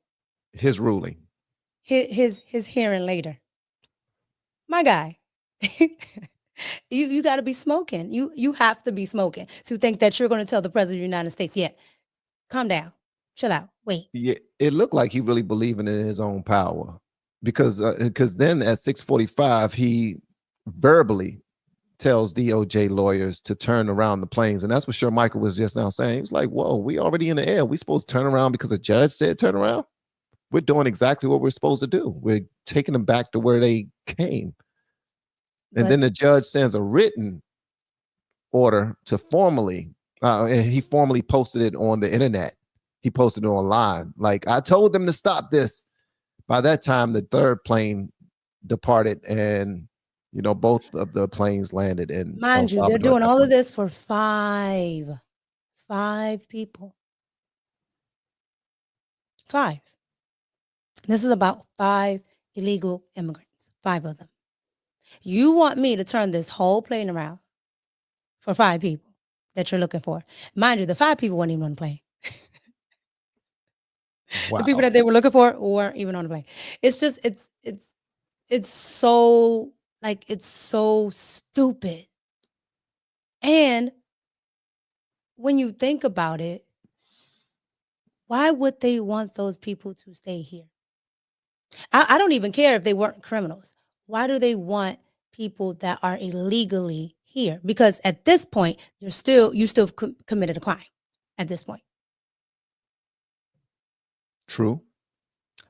His ruling. his hearing later. My guy. You got to be smoking. You have to be smoking to think that you're going to tell the president of the United States, yeah, calm down, chill out, wait. Yeah, it looked like he really believing in his own power because then at 6:45 he verbally tells DOJ lawyers to turn around the planes, and that's what Sure Michael was just now saying. He was like, "Whoa, we already in the air. We supposed to turn around because a judge said turn around? We're doing exactly what we're supposed to do. We're taking them back to where they came." And then the judge sends a written order to formally, and he formally posted it on the internet. He posted it online. Like, I told them to stop this. By that time, the 3rd plane departed, and both of the planes landed in. Mind you, they're doing all of this for 5 people. 5. This is about 5 illegal immigrants, 5 of them. You want me to turn this whole plane around for 5 people that you're looking for. Mind you, the 5 people weren't even on the plane. Wow. The people that they were looking for weren't even on the plane. It's just, it's so, like, it's so stupid. And when you think about it, why would they want those people to stay here? I don't even care if they weren't criminals. Why do they want people that are illegally here? Because at this point, you still committed a crime at this point. True.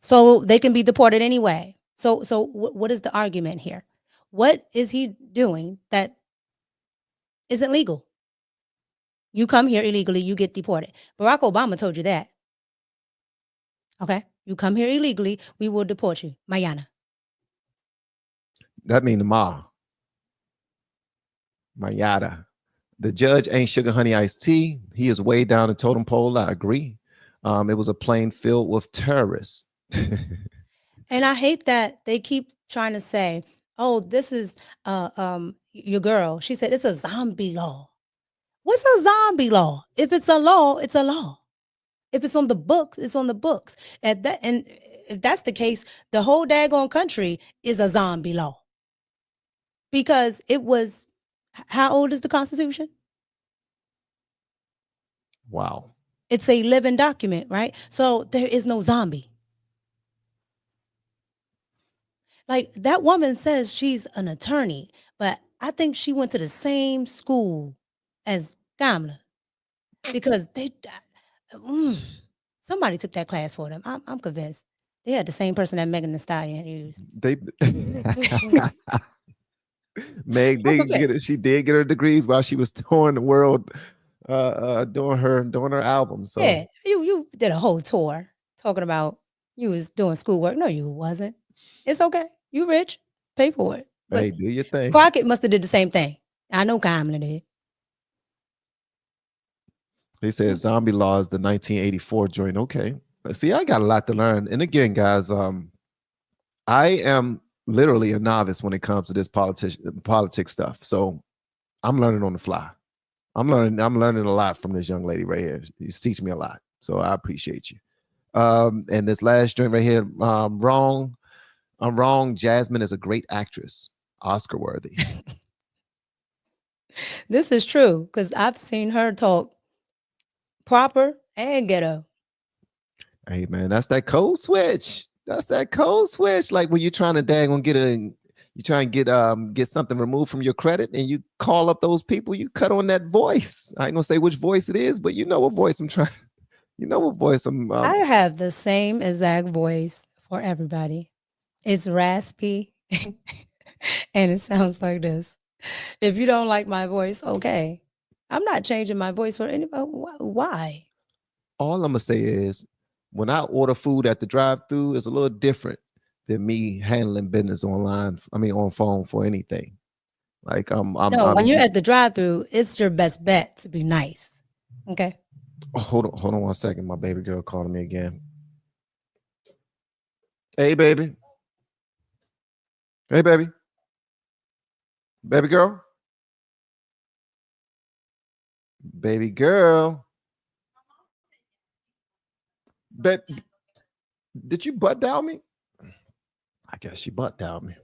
So they can be deported anyway. So what is the argument here? What is he doing that isn't legal? You come here illegally, you get deported. Barack Obama told you that. Okay? You come here illegally, we will deport you. Mañana. That mean tomorrow. Mayada. The judge ain't sugar honey iced tea. He is way down the totem pole. I agree. It was a plane filled with terrorists. And I hate that they keep trying to say, "Oh, this is your girl." She said it's a zombie law. What's a zombie law? If it's a law, it's a law. If it's on the books, it's on the books. And if that's the case, the whole daggone country is a zombie law. Because it was, how old is the Constitution? Wow. It's a living document, right? So there is no zombie. Like, that woman says she's an attorney, but I think she went to the same school as Kamala because somebody took that class for them. I'm convinced They had the same person that Megan Thee Stallion used. They Meg she did get her degrees while she was touring the world doing her album. So yeah, you did a whole tour talking about you was doing schoolwork. No, you wasn't. It's okay. You rich, pay for it. But hey, do your thing. Crocket must have did the same thing. I know Kamala did. They said Zombie Law is the 1984 joint. Okay. See, I got a lot to learn. And again, guys, I am literally a novice when it comes to this politics stuff. So I'm learning on the fly. I'm learning a lot from this young lady right here. She's teaching me a lot. So I appreciate you. And this last joint right here, I'm wrong. Jasmine is a great actress, Oscar worthy. This is true because I've seen her talk proper and ghetto. Hey man, that's that code switch. That's that code switch. Like when you're trying to get something removed from your credit and you call up those people, you cut on that voice. I ain't gonna say which voice it is, but you know what voice I'm trying. You know what voice I'm. I have the same exact voice for everybody. It's raspy and it sounds like this. If you don't like my voice, okay. I'm not changing my voice for anybody. Why? All I'm gonna say is when I order food at the drive-thru, it's a little different than me handling business online. I mean, on phone for anything. Like when you're at the drive-thru, it's your best bet to be nice. Okay. Oh, hold on 1 second. My baby girl calling me again. Hey, baby. Hey, baby. Baby girl. Baby girl. Did you butt down me? I guess she butt down me.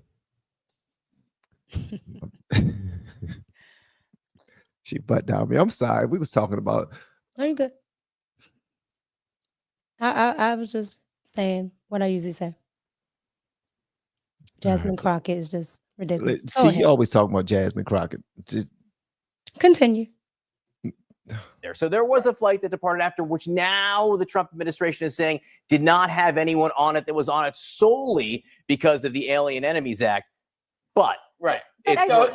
She butt down me. I'm sorry. We was talking about. Are you good? I was just saying what I usually say. Jasmine Crockett is just ridiculous. She always talking about Jasmine Crockett. Just continue. So there was a flight that departed after, which now the Trump administration is saying did not have anyone on it that was on it solely because of the Alien Enemies Act. But right.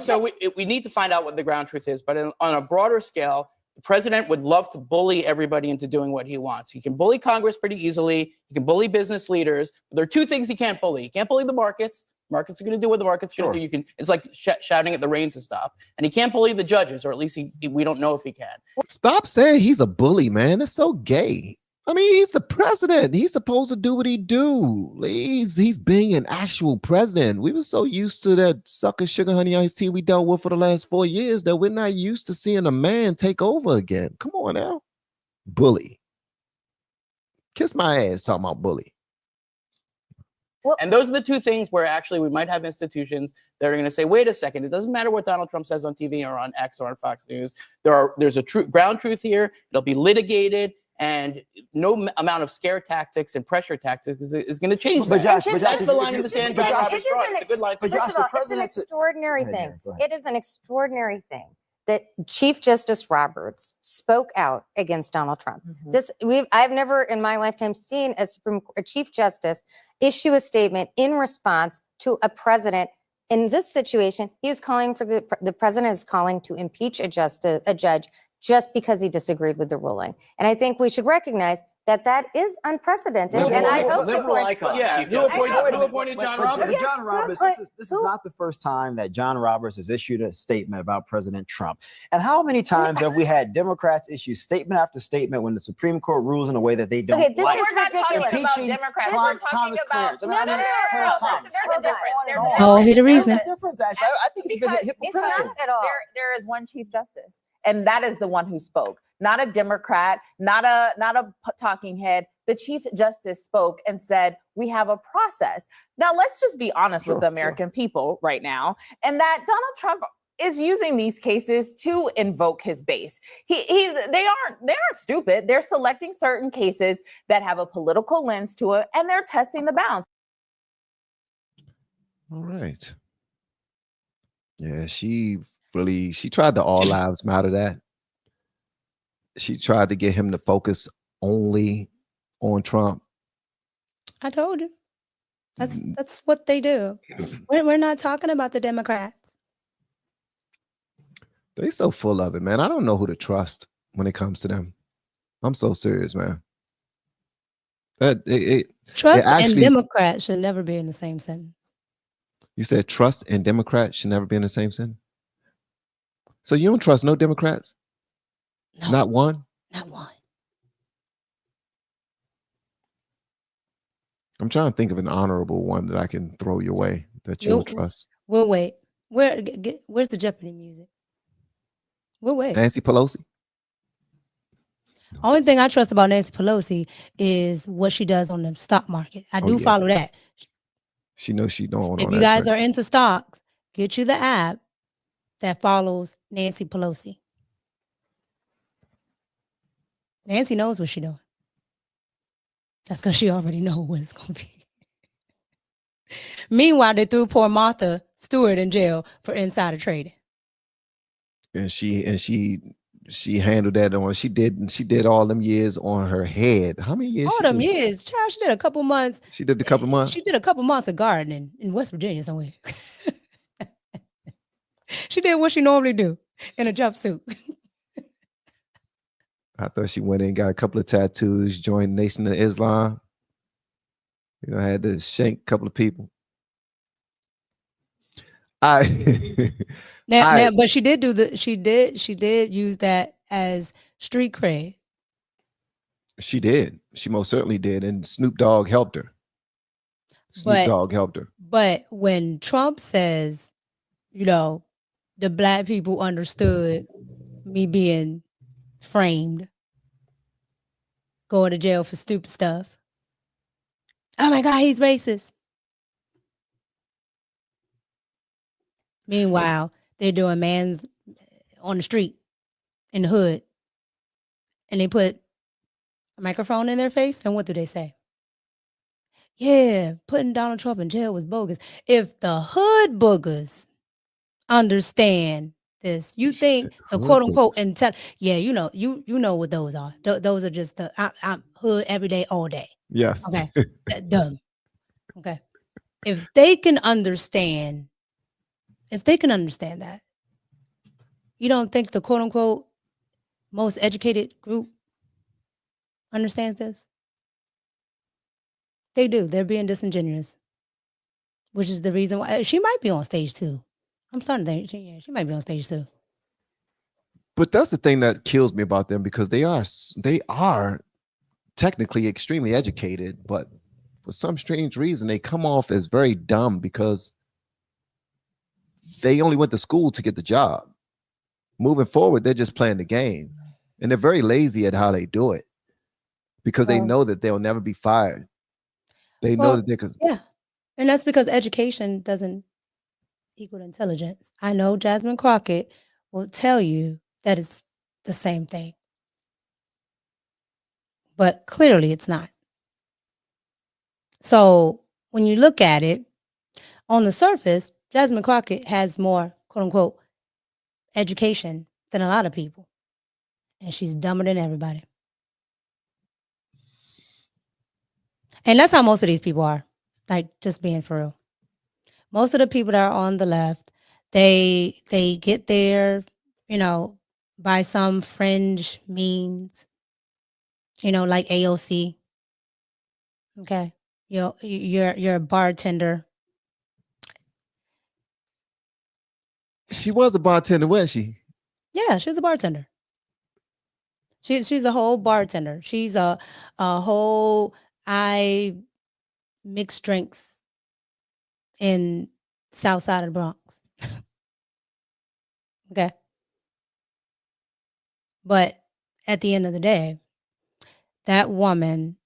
So we need to find out what the ground truth is. But on a broader scale, the president would love to bully everybody into doing what he wants. He can bully Congress pretty easily. He can bully business leaders. But there are two things he can't bully. He can't bully the markets. Markets are going to do what the market's going to do. It's like shouting at the rain to stop. And he can't bully the judges, or at least we don't know if he can. Stop saying he's a bully, man. That's so gay. I mean, he's the president. He's supposed to do what he do. He's being an actual president. We were so used to that sucker sugar honey iced tea we dealt with for the last 4 years that we're not used to seeing a man take over again. Come on now. Bully. Kiss my ass talking about bully. Well, and those are the two things where actually we might have institutions that are going to say, wait a second, it doesn't matter what Donald Trump says on TV or on X or on Fox News. There's a ground truth here. It'll be litigated. And no amount of scare tactics and pressure tactics is going to change that. That's the line in the sand John Roberts draws. It's a good line. First of all, it's an extraordinary thing. It is an extraordinary thing that Chief Justice Roberts spoke out against Donald Trump. I've never in my lifetime seen a Chief Justice issue a statement in response to a president. In this situation, he was calling for the president is calling to impeach a judge just because he disagreed with the ruling. And I think we should recognize that is unprecedented. And I hope the court. Who appointed John Roberts? John Roberts, this is not the first time that John Roberts has issued a statement about President Trump. And how many times have we had Democrats issue statement after statement when the Supreme Court rules in a way that they don't like? This is ridiculous. Impeaching Thomas Clarence. There's a difference. Oh, hear the reason. I think it's a bit hypocritical. It's not at all. There is one Chief Justice. And that is the one who spoke, not a Democrat, not a talking head. The Chief Justice spoke and said, we have a process. Now, let's just be honest with the American people right now. And that Donald Trump is using these cases to invoke his base. They aren't stupid. They're selecting certain cases that have a political lens to it, and they're testing the bounds. All right. Yeah, she tried to all lives matter that. She tried to get him to focus only on Trump. I told you. That's what they do. We're not talking about the Democrats. They so full of it, man. I don't know who to trust when it comes to them. I'm so serious, man. Trust actually, and Democrat should never be in the same sentence. You said trust and Democrat should never be in the same sentence. So you don't trust no Democrats? No, not one? Not one. I'm trying to think of an honorable one that I can throw your way that you'll trust. We'll wait. Where's the Jeopardy music? We'll wait. Nancy Pelosi? Only thing I trust about Nancy Pelosi is what she does on the stock market. I do follow that. She knows she don't. If you guys are into stocks, get you the app that follows Nancy Pelosi. Nancy knows what she's doing. That's because she already knows what it's going to be. Meanwhile, they threw poor Martha Stewart in jail for insider trading. And she handled that on. She did all them years on her head. How many years? All them years, child. She did a couple months. She did a couple months. She did a couple months of gardening in West Virginia somewhere. She did what she normally do in a jumpsuit. I thought she went in and got a couple of tattoos, joined the Nation of Islam. You know, had to shank a couple of people. But she did use that as street cred. She did. She most certainly did. And Snoop Dogg helped her. Dogg helped her. But when Trump says, you know, the black people understood me being framed, going to jail for stupid stuff. Oh my God, he's racist. Meanwhile, they're doing mans on the street in the hood, and they put a microphone in their face, and what do they say? Yeah, putting Donald Trump in jail was bogus. If the hood boogers understand this, you think the quote unquote you know what those are. Those are just the I'm hood every day, all day. Yes. Okay. Dumb. Okay. If they can understand that, you don't think the quote unquote most educated group understands this? They do. They're being disingenuous, which is the reason why she might be on stage too. I'm starting to think she might be on stage too. But that's the thing that kills me about them, because they are technically extremely educated, but for some strange reason they come off as very dumb because they only went to school to get the job. Moving forward, they're just playing the game, and they're very lazy at how they do it because they know that they'll never be fired. They know that they could. Yeah, and that's because education doesn't equal intelligence. I know Jasmine Crockett will tell you that it's the same thing, but clearly it's not. So when you look at it on the surface, Jasmine Crockett has more quote unquote education than a lot of people, and she's dumber than everybody. And that's how most of these people are, like, just being for real. Most of the people that are on the left, they get there, you know, by some fringe means, you know, like AOC. Okay. You're a bartender. She was a bartender, wasn't she? Yeah, she's a bartender. She's a whole bartender. She's a whole I mix drinks in South Side of the Bronx. Okay. But at the end of the day, that woman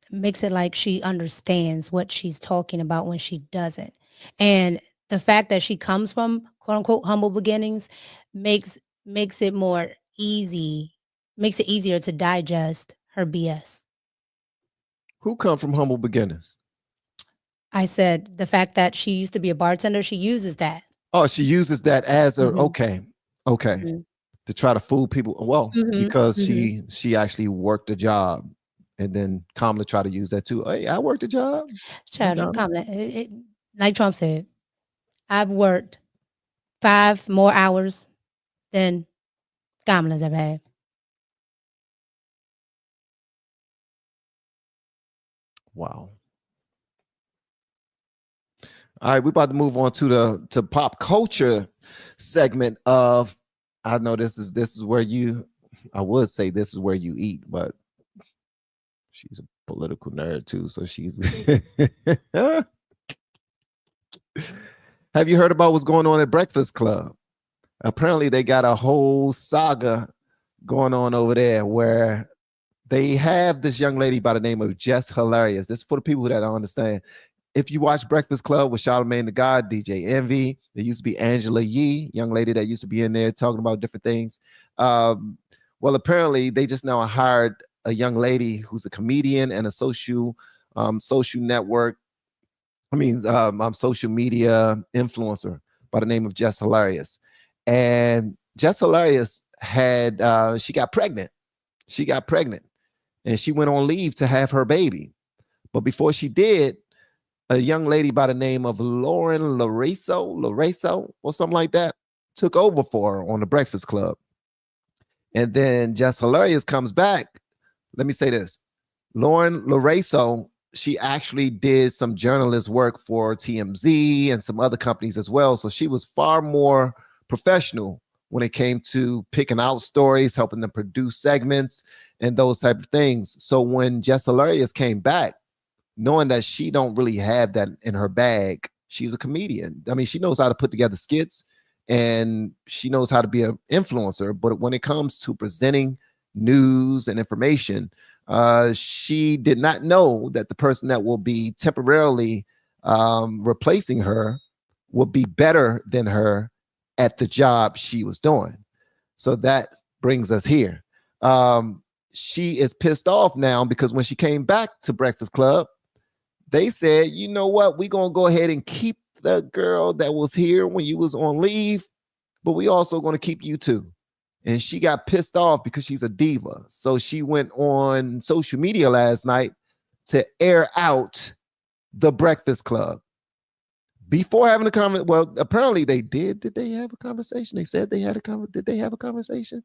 makes it like she understands what she's talking about when she doesn't. And the fact that she comes from quote unquote humble beginnings makes it easier to digest her BS. Who come from humble beginnings? I said the fact that she used to be a bartender, she uses that. Oh, she uses that as a okay. To try to fool people. Well, because she actually worked a job And then Kamala tried to use that too. Hey, I worked a job. Child, McDonald's. Kamala, like Trump said, I've worked 5 more hours than Kamala's ever had. Wow. All right, we're about to move on to pop culture segment of. I know this is where you. I would say this is where you eat, but she's a political nerd too, so she's. Have you heard about what's going on at Breakfast Club? Apparently, they got a whole saga going on over there where they have this young lady by the name of Jess Hilarious. This is for the people that don't understand. If you watch Breakfast Club with Charlamagne the God, DJ Envy, there used to be Angela Yee, young lady that used to be in there talking about different things. Well, apparently they just now hired a young lady who's a comedian and a social network. Social media influencer by the name of Jess Hilarious. And Jess Hilarious she got pregnant. She got pregnant and she went on leave to have her baby. But before she did, a young lady by the name of Lauren Loreso or something like that took over for her on the Breakfast Club. And then Jess Hilarious comes back. Let me say this. Lauren Loreso, she actually did some journalist work for TMZ and some other companies as well. So she was far more professional when it came to picking out stories, helping them produce segments and those type of things. So when Jess Hilarious came back, knowing that she don't really have that in her bag, she's a comedian. I mean, she knows how to put together skits and she knows how to be an influencer. But when it comes to presenting news and information, she did not know that the person that will be temporarily replacing her will be better than her at the job she was doing. So that brings us here. She is pissed off now because when she came back to Breakfast Club, they said, you know what, we're going to go ahead and keep the girl that was here when you was on leave, but we also going to keep you too. And she got pissed off because she's a diva. So she went on social media last night to air out the Breakfast Club. Before having a conversation, well, apparently they did. Did they have a conversation? They said they had a conversation. Did they have a conversation?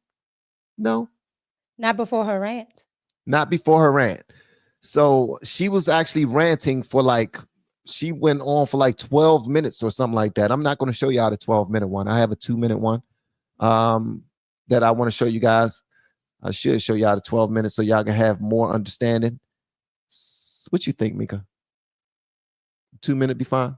No. Not before her rant. Not before her rant. So she was actually ranting she went on for like 12 minutes or something like that. I'm not going to show you the 12-minute one. I have a 2-minute one that I want to show you guys. I should show y'all the 12 minutes so y'all can have more understanding. What you think, Mika? 2-minute be fine?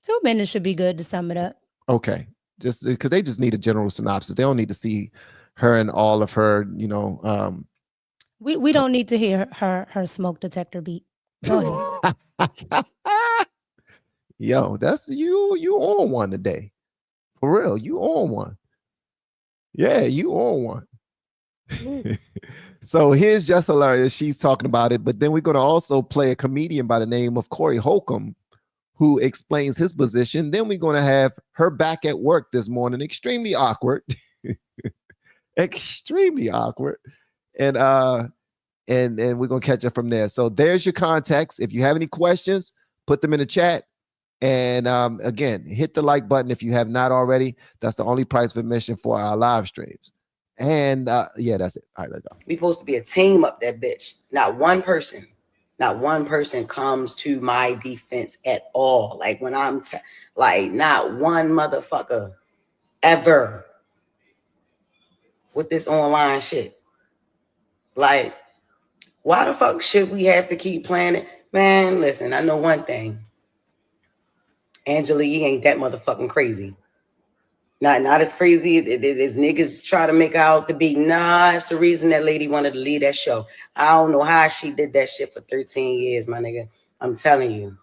2 minutes should be good to sum it up. Okay. Just because they just need a general synopsis. They don't need to see her and all of her, We don't need to hear her smoke detector beat. Go ahead. Yo, that's you on one today. For real, you on one. Yeah, you on one. So here's Jess Hilarious. She's talking about it, but then we're going to also play a comedian by the name of Corey Holcomb who explains his position. Then we're going to have her back at work this morning. Extremely awkward. Extremely awkward. And we're going to catch up from there. So there's your contacts. If you have any questions, put them in the chat. And again, hit the like button if you have not already. That's the only price of admission for our live streams. And yeah, that's it. All right, let's go. We supposed to be a team up that bitch. Not one person comes to my defense at all. Like when I'm not one motherfucker ever with this online shit. Like, why the fuck should we have to keep playing it? Man, listen, I know one thing. Angela Yee ain't that motherfucking crazy. Not as crazy as niggas try to make out to be. Nah, it's the reason that lady wanted to leave that show. I don't know how she did that shit for 13 years, my nigga. I'm telling you.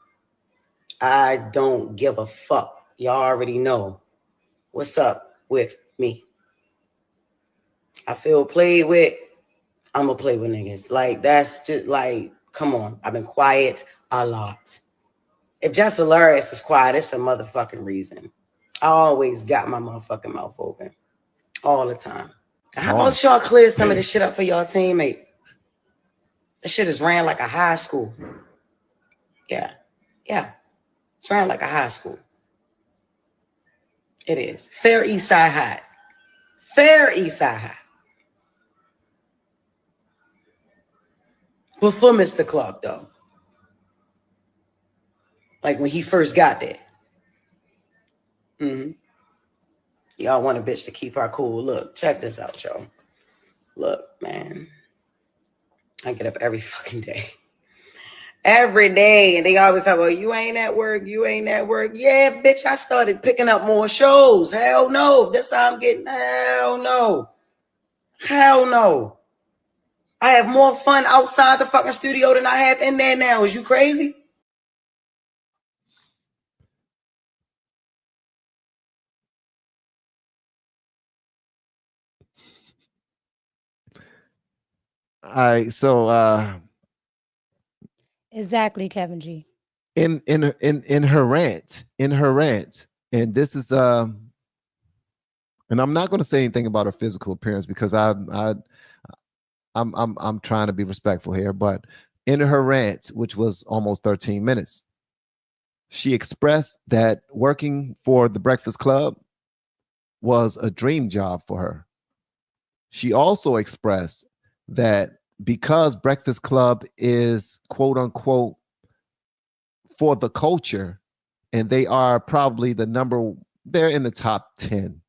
I don't give a fuck. Y'all already know what's up with me. I feel played with. I'm gonna play with niggas. Like, that's just like, come on. I've been quiet a lot. If Jess Hilarious is quiet, it's a motherfucking reason. I always got my motherfucking mouth open. All the time. How about y'all clear some of this shit up for y'all teammate? That shit is ran like a high school. Yeah. It's ran like a high school. It is. Fair East Side High. Fair East Side High. Before Mr. Club, though. Like when he first got there. Y'all want a bitch to keep her cool. Look, check this out, y'all. Look, man. I get up every fucking day. Every day. And they always talk about, you ain't at work. You ain't at work. Yeah, bitch, I started picking up more shows. Hell no. That's how I'm getting. Hell no. Hell no. I have more fun outside the fucking studio than I have in there now. Is you crazy? All right, so Exactly, Kevin G. in her rant, and this is and I'm not going to say anything about her physical appearance because I'm trying to be respectful here, but in her rant, which was almost 13 minutes, she expressed that working for the Breakfast Club was a dream job for her. She also expressed that because Breakfast Club is quote unquote for the culture, and they are probably they're in the top 10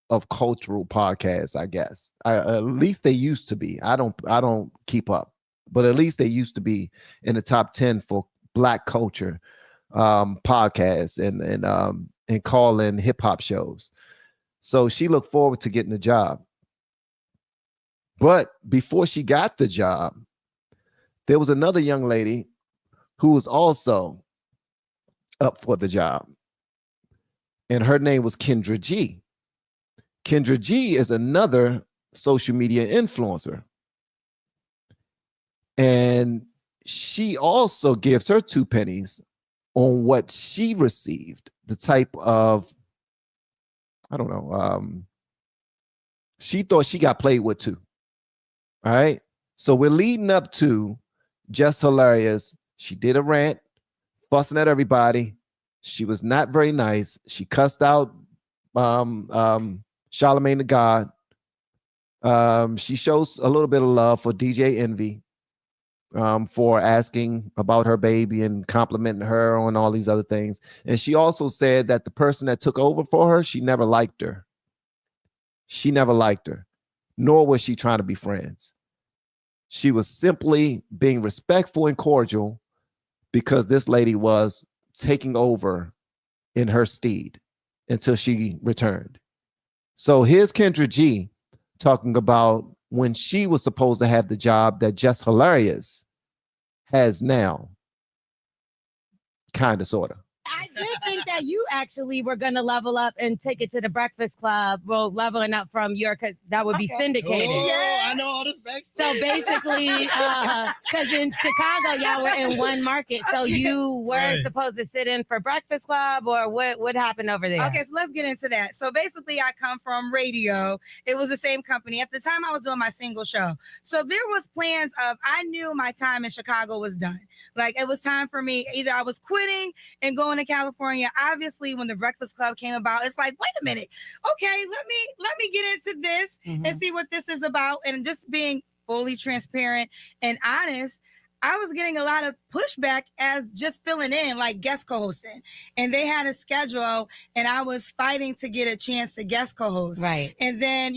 of cultural podcasts, I guess. At least they used to be. I don't keep up, but at least they used to be in the top 10 for Black culture podcasts and call-in hip-hop shows. So she looked forward to getting the job. But before she got the job, there was another young lady who was also up for the job. And her name was Kendra G. Kendra G is another social media influencer. And she also gives her 2 pennies on what she received, the type of, I don't know, she thought she got played with too. All right. So we're leading up to Just Hilarious. She did a rant, fussing at everybody. She was not very nice. She cussed out Charlamagne the God. She shows a little bit of love for DJ Envy for asking about her baby and complimenting her on all these other things. And she also said that the person that took over for her, she never liked her. She never liked her, nor was she trying to be friends. She was simply being respectful and cordial because this lady was taking over in her stead until she returned. So here's Kendra G talking about when she was supposed to have the job that Just Hilarious has now. Kind of, sort of. I did think that you actually were going to level up and take it to the Breakfast Club. Well, leveling up from your, because that would be syndicated. Oh, yeah, I know all this backstory. So basically, because in Chicago, y'all were in one market. So you were supposed to sit in for Breakfast Club, or what happened over there? Okay, so let's get into that. So basically, I come from radio. It was the same company. At the time, I was doing my single show. So there was plans of, I knew my time in Chicago was done. Like, it was time for me. Either I was quitting and going to California. Obviously, when the Breakfast Club came about, it's like, wait a minute. Okay, let me get into this and see what this is about. And just being fully transparent and honest, I was getting a lot of pushback as just filling in, like guest co-hosting. And they had a schedule, and I was fighting to get a chance to guest co-host. Right. And then,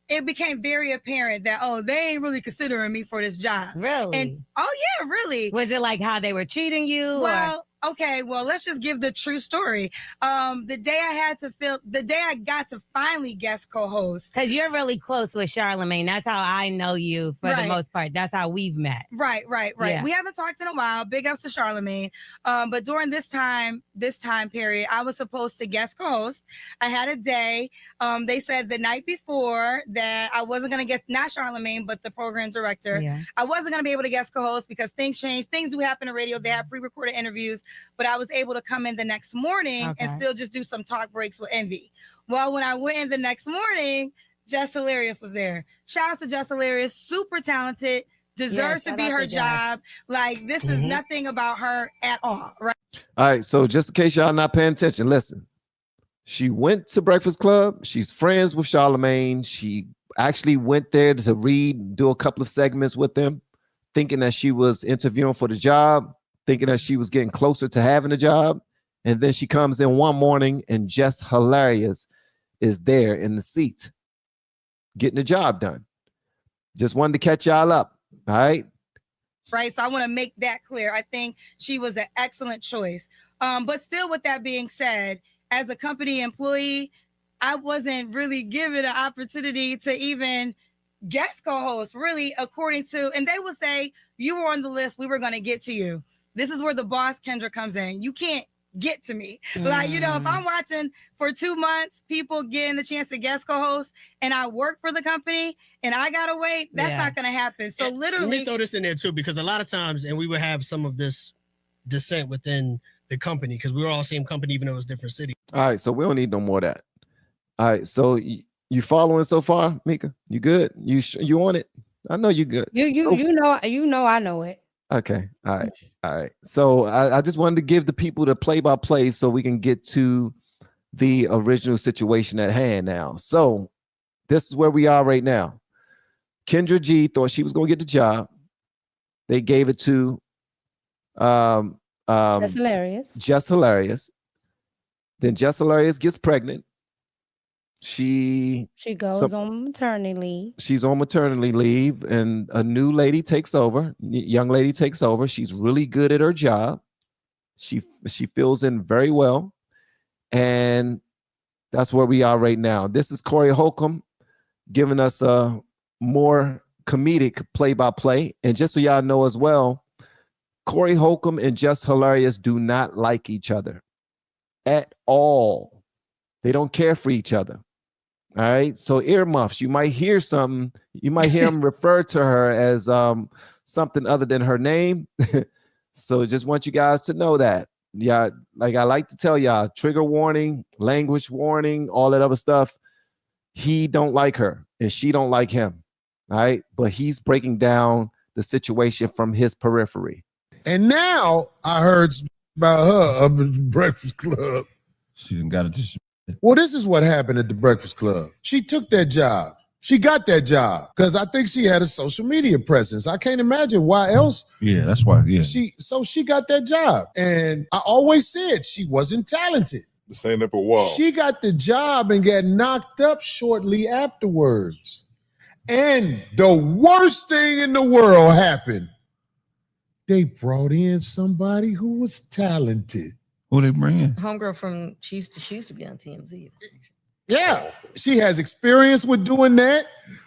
it became very apparent that, they ain't really considering me for this job. Really? And oh yeah, really. Was it like how they were treating you? Well, okay, well, let's just give the true story. The day I got to finally guest co-host. Because you're really close with Charlamagne. That's how I know you for the most part. That's how we've met. Right. Yeah. We haven't talked in a while. Big ups to Charlamagne. But during this time period, I was supposed to guest co-host. I had a day. They said the night before that I wasn't going to get, not Charlamagne, but the program director. Yeah. I wasn't going to be able to guest co-host because things changed. Things do happen in radio. They have pre-recorded interviews. But I was able to come in the next morning and still just do some talk breaks with Envy. Well, when I went in the next morning, Jess Hilarious was there. Shout out to Jess Hilarious, super talented, deserves to be her job. Like, this is nothing about her at all, right? All right, so just in case y'all not paying attention, listen. She went to Breakfast Club. She's friends with Charlamagne. She actually went there to do a couple of segments with them, thinking that she was interviewing for the job, thinking that she was getting closer to having a job. And then she comes in one morning and Jess Hilarious is there in the seat, getting the job done. Just wanted to catch y'all up. All right. Right. So I want to make that clear. I think she was an excellent choice. But still, with that being said, as a company employee, I wasn't really given an opportunity to even guest co-host, really, according to, and they would say, you were on the list, we were going to get to you. This is where the boss, Kendra, comes in. You can't get to me. Like, you know, if I'm watching for 2 months, people getting the chance to guest co-host, and I work for the company, and I gotta wait, that's not going to happen. So literally, let me throw this in there too, because a lot of times, and we would have some of this dissent within the company, because we were all same company, even though it was different cities. All right, so we don't need no more of that. All right, so you following so far, Mika? You good? You on it? I know you good. You know I know it. Okay. All right. So I just wanted to give the people the play-by-play so we can get to the original situation at hand now. So this is where we are right now. Kendra G thought she was going to get the job. They gave it to That's hilarious. Jess Hilarious. Then Jess Hilarious gets pregnant. She goes on maternity leave. She's on maternity leave, and a new lady takes over. Young lady takes over. She's really good at her job. She fills in very well, and that's where we are right now. This is Corey Holcomb giving us a more comedic play-by-play. And just so y'all know as well, Corey Holcomb and Jess Hilarious do not like each other at all. They don't care for each other. All right. So earmuffs, you might hear something. You might hear him refer to her as something other than her name. So just want you guys to know that. Yeah, like I like to tell y'all, trigger warning, language warning, all that other stuff. He don't like her and she don't like him. All right. But he's breaking down the situation from his periphery. And now I heard about her up at the Breakfast Club. She done got it. Well, this is what happened at the Breakfast Club. She took that job. She got that job because I think she had a social media presence. I can't imagine why else. Yeah, that's why. Yeah. She got that job. And I always said she wasn't talented. The same up a wall. She got the job and got knocked up shortly afterwards. And the worst thing in the world happened. They brought in somebody who was talented. Who they bring in? Homegirl from she used to be on TMZ. Yeah, she has experience with doing that.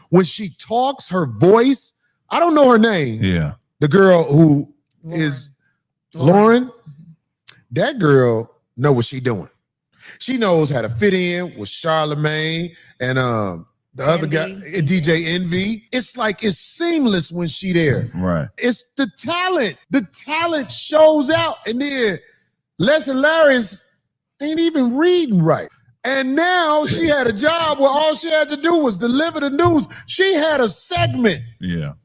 When she talks, her voice, I don't know her name. Yeah. The girl who is Lauren. That girl know what she doing. She knows how to fit in with Charlamagne and the other guy, DJ Envy. It's like it's seamless when she there. Right. It's the talent. The talent shows out. And then Les Hilarious ain't even reading right. And now she had a job where all she had to do was deliver the news. She had a segment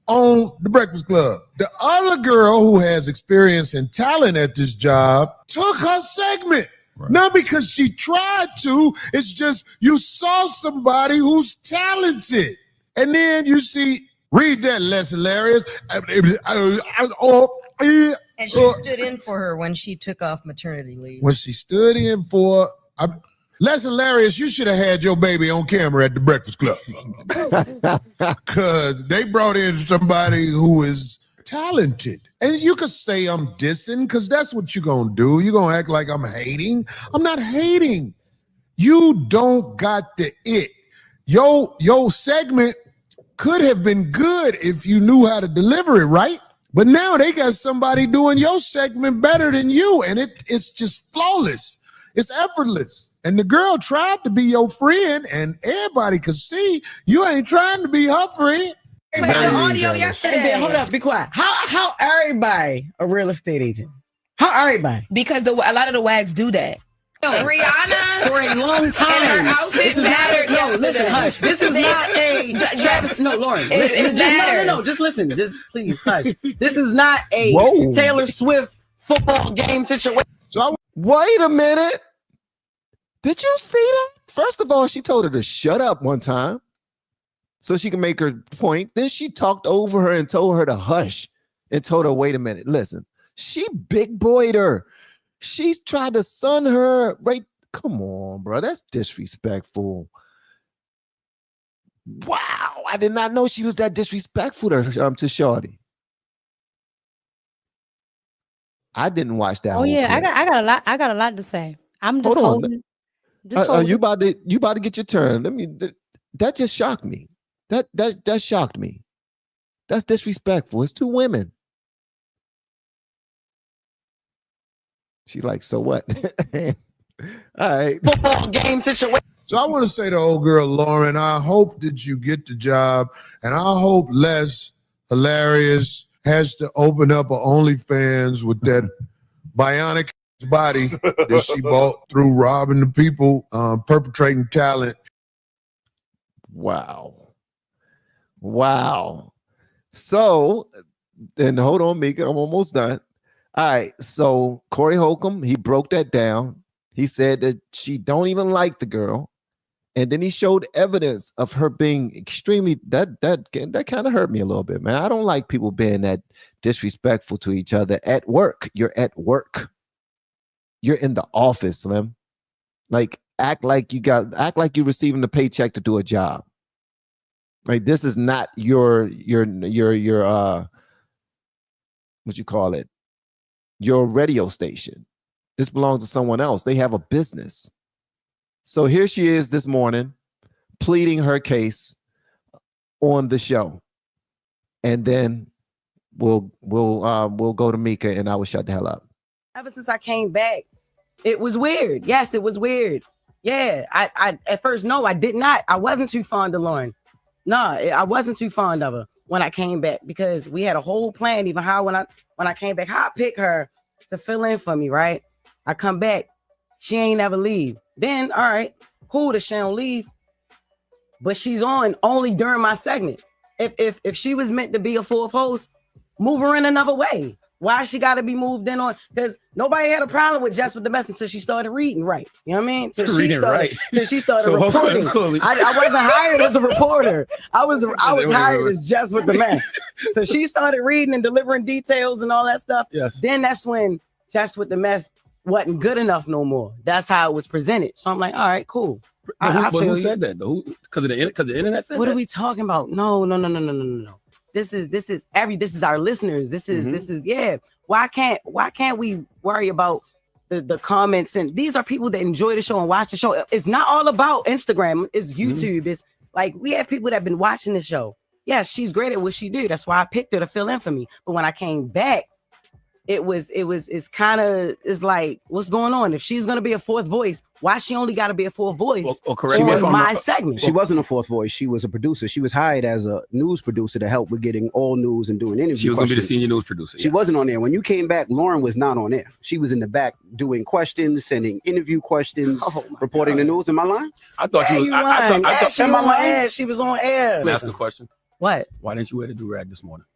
on the Breakfast Club. The other girl who has experience and talent at this job took her segment. Right. Not because she tried to, it's just you saw somebody who's talented. And then you see, read that, Les Hilarious. And she stood in for her when she took off maternity leave. When she stood in for Les Hilarious, you should have had your baby on camera at the Breakfast Club. Because they brought in somebody who is talented. And you could say I'm dissing because that's what you're going to do. You're going to act like I'm hating. I'm not hating. You don't got the it. Your segment could have been good if you knew how to deliver it right. But now they got somebody doing your segment better than you. And it's just flawless. It's effortless. And the girl tried to be your friend and everybody could see you ain't trying to be her friend. The audio yesterday. Hold up, be quiet. How everybody a real estate agent? How everybody? Because a lot of the wags do that. Rihanna for a long time. This is not no. Listen, hush. This is not a Travis. No, Lauren. No. Just listen. Just please hush. This is not a Taylor Swift football game situation. So wait a minute. Did you see that? First of all, she told her to shut up one time so she can make her point. Then she talked over her and told her to hush and told her, wait a minute, listen. She big boyed her. She's tried to son her. Right? Come on, bro. That's disrespectful. Wow. I did not know she was that disrespectful to Shorty. I didn't watch that. Oh yeah, clip. I got a lot to say. I'm just Hold on. holding. You about to get your turn. Let me. That just shocked me. That shocked me. That's disrespectful. It's two women. She like, so what? All right. Football game situation. So I want to say to old girl Lauren, I hope that you get the job, and I hope Les Hilarious has to open up a OnlyFans with that bionic body that she bought through robbing the people, perpetrating talent. Wow. So then hold on, Mika. I'm almost done. All right. So Corey Holcomb, he broke that down. He said that she don't even like the girl. And then he showed evidence of her being extremely that kind of hurt me a little bit, man. I don't like people being that disrespectful to each other at work. You're at work. You're in the office, Slim. Like act like you're receiving a paycheck to do a job. Like this is not your what you call it? Your radio station. This belongs to someone else. They have a business. So here she is this morning pleading her case on the show. And then we'll go to Mika and I will shut the hell up. Ever since I came back, it was weird. Yes, it was weird. Yeah, I at first, no, I did not. I wasn't too fond of Lauren. No, I wasn't too fond of her when I came back because we had a whole plan, even how when I came back, how I pick her to fill in for me, right? I come back, she ain't never leave. Then, all right, cool that she don't leave, but she's on only during my segment. If she was meant to be a fourth host, move her in another way. Why she got to be moved in on? Because nobody had a problem with Jess with the mess until she started reading right. You know what I mean? Till she started reporting. I wasn't hired as a reporter. I was hired as Jess with the mess. So she started reading and delivering details and all that stuff. Yes. Then that's when Jess with the mess wasn't good enough no more. That's how it was presented. So I'm like, all right, cool. Who said that though? Because the internet said what that? are we talking about? No. This is our listeners. This is yeah. Why can't we worry about the comments? And these are people that enjoy the show and watch the show. It's not all about Instagram. It's YouTube. It's like we have people that have been watching the show. Yeah, she's great at what she do. That's why I picked her to fill in for me. But when I came back, it's like, what's going on? If she's gonna be a fourth voice, why she only got to be a fourth voice on my segment? She wasn't a fourth voice. She was a producer. She was hired as a news producer to help with getting all news and doing interviews. She was going to be the senior news producer. She wasn't on there. When you came back, Lauren was not on there. She was in the back doing questions, sending interview questions, reporting the news. Am I lying? I thought she was. I thought she was on air. Can I ask a question? What? Why didn't you wear the do-rag this morning?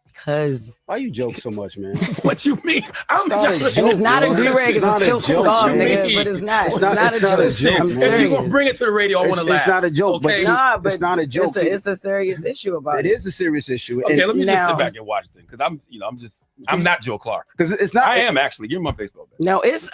Because why you joke so much, man? What you mean? It's not a do-rag, it's a silk scarf, nigga. But it's not. It's not a joke. If you gonna bring it to the radio, I want to laugh. It's not a joke, okay? but it's not a joke. It's a serious issue about it. It is a serious issue. Okay, let me just sit back and watch it because I'm not Joe Clark. Because it's not. I am actually. Give me my baseball bat. No, it's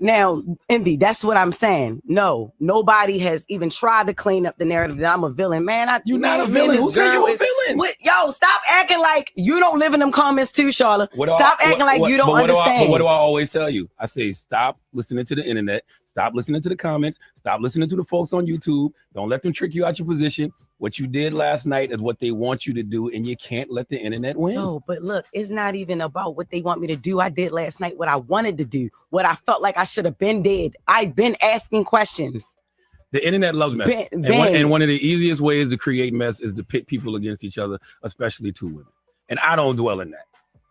now Envy. That's what I'm saying. No, nobody has even tried to clean up the narrative that I'm a villain. Man, you're not a villain. Who said you a villain? Yo, stop acting like you don't live in them comments too, Charlotte. Stop acting like you don't understand. But what do I always tell you? I say stop listening to the internet. Stop listening to the comments. Stop listening to the folks on YouTube. Don't let them trick you out your position. What you did last night is what they want you to do, and you can't let the internet win. No, but look, it's not even about what they want me to do. I did last night what I wanted to do, what I felt like I should have been did. I've been asking questions. The internet loves mess. And one of the easiest ways to create mess is to pit people against each other, especially two women. And I don't dwell in that.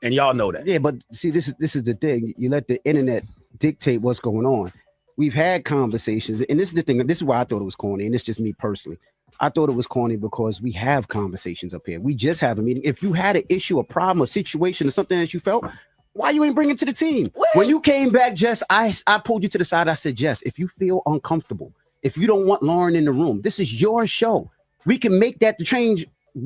And y'all know that. Yeah, but see, this is the thing. You let the internet dictate what's going on. we've had conversations, and this is the thing. This is why I thought it was corny, and it's just me personally. I thought it was corny because we have conversations up here. We just have a meeting. If you had an issue, a problem, a situation, or something that you felt, why you ain't bring it to the team? When you came back, Jess, I pulled you to the side. I said, Jess, if you feel uncomfortable, if you don't want Lauren in the room, this is your show. We can make that change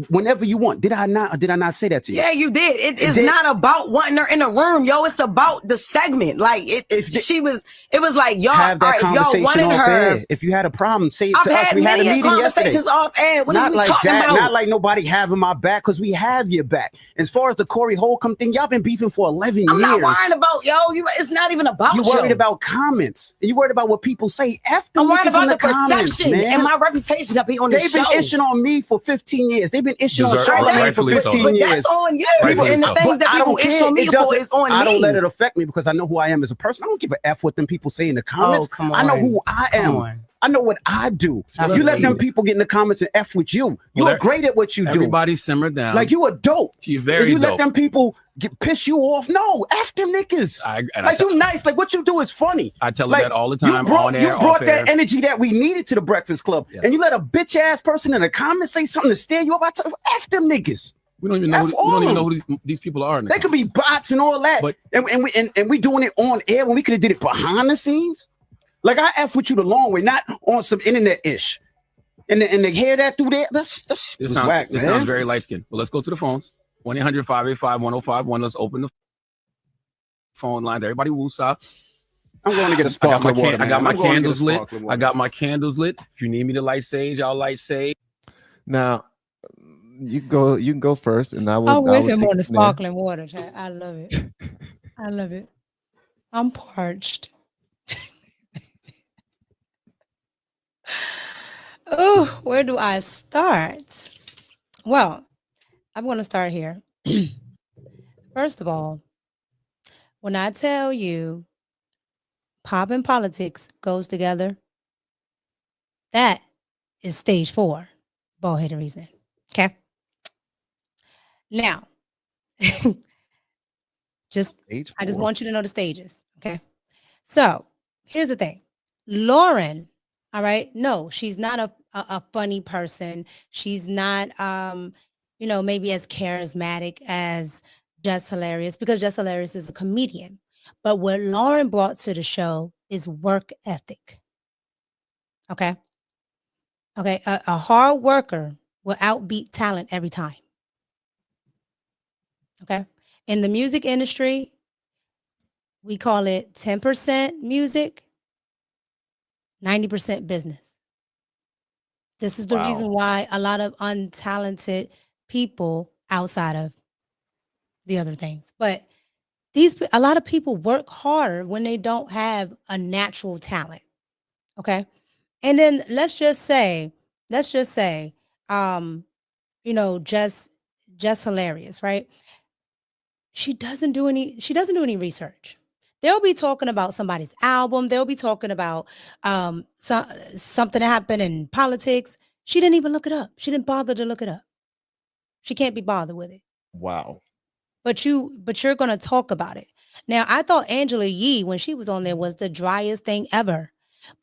whenever you want. Did I not say that to you? Yeah, you did. It's not about wanting her in the room, yo. It's about the segment. Like it was like y'all have that conversation y'all wanted off her. air. If you had a problem, say it I've to us. had We had a many meeting conversations yesterday. off air. What is Not we like talking that. about? Not like nobody having my back, because we have your back. As far as the Corey Holcomb thing, y'all been beefing for 11 I'm years. not worried about it's not even about you worried about comments. And you worried about what people say. F them I'm worried niggas about in the comments, perception man. and my reputation to be on the They've show. been ishing on me for 15 years. They've been ishing on Charlamagne for 15 but years. that's on you. People, And the things that I people don't ish care. on me It for doesn't- is on me. I don't let it affect me because I know who I am as a person. I don't give a F what them people say in the comments. come I know on. who I am. Come on. I know what I do. So You let them let's- people get in the comments and F with you. You're Well, great at what you do. Everybody simmer down. Like you a dope. She's And very you let dope. them people piss you off. No, F them niggas. Like you nice. Like what you do is funny. I tell her Like, that all the time, on air, you brought off that air. energy that we needed to the Breakfast Club, and you let a bitch ass person in the comments say something to steer you up. I tell you, F them niggas. We don't even know. F We don't even all know who these people are. They could be bots and all that, But- and we doing it on air when we could have did it behind the scenes. Like I F with you the long way, not on some internet ish. And to hear that through there, that's It was sounds, whack, it man. sounds very light skinned. Well, let's go to the phones. 1-800-585-1051. Let's open the phone lines. Everybody woosah. I'm going to get a sparkling water. I got my I'm going to get a candles lit. sparkling I water. got my candles lit. If you need me to light sage, I'll light sage. Now, you can go first, and I will. I'm I with will him take on the it from there. sparkling water. Chad. I love it. I love it. I'm parched. Oh, where do I start? Well, I'm going to start here. First of all, when I tell you pop and politics goes together, that is stage 4, bald-headed reasoning. Okay. Now, I just want you to know the stages. Okay. So here's the thing. Lauren, all right. No, she's not a funny person. She's not, maybe as charismatic as Jess Hilarious, because Jess Hilarious is a comedian. But what Lauren brought to the show is work ethic. Okay. Okay. A hard worker will outbeat talent every time. Okay. In the music industry, we call it 10% music, 90% business. This is the reason why a lot of untalented people outside of the other things, but a lot of people work harder when they don't have a natural talent. Okay. And then let's just say, Jess Hilarious, right? She doesn't do any research. They'll be talking about somebody's album. They'll be talking about something that happened in politics. She didn't even look it up. She didn't bother to look it up. She can't be bothered with it. Wow. But you're going to talk about it. Now, I thought Angela Yee, when she was on there, was the driest thing ever.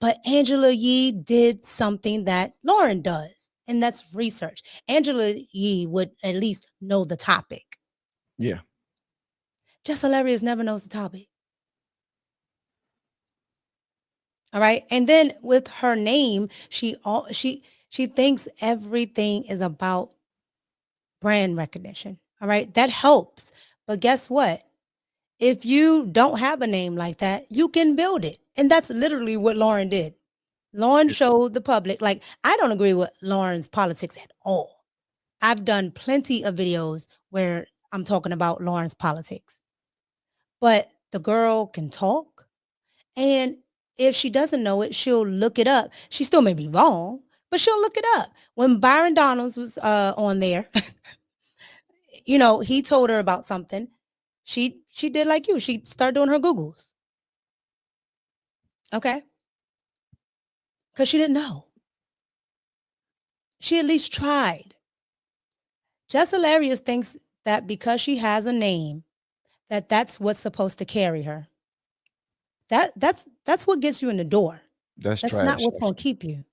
But Angela Yee did something that Lauren does, and that's research. Angela Yee would at least know the topic. Yeah. Jess Hilarious never knows the topic. All right. And then with her name, she thinks everything is about brand recognition. All right. That helps. But guess what? If you don't have a name like that, you can build it. And that's literally what Lauren did. Lauren showed the public, like, I don't agree with Lauren's politics at all. I've done plenty of videos where I'm talking about Lauren's politics. But the girl can talk. And if she doesn't know it, she'll look it up. She still may be wrong, but she'll look it up. When Byron Donalds was on there, he told her about something. She did like you. She started doing her Googles. Okay. Because she didn't know. She at least tried. Jess Hilarious thinks that because she has a name, that's what's supposed to carry her. That's what gets you in the door. That's That's trash. not what's going to keep you.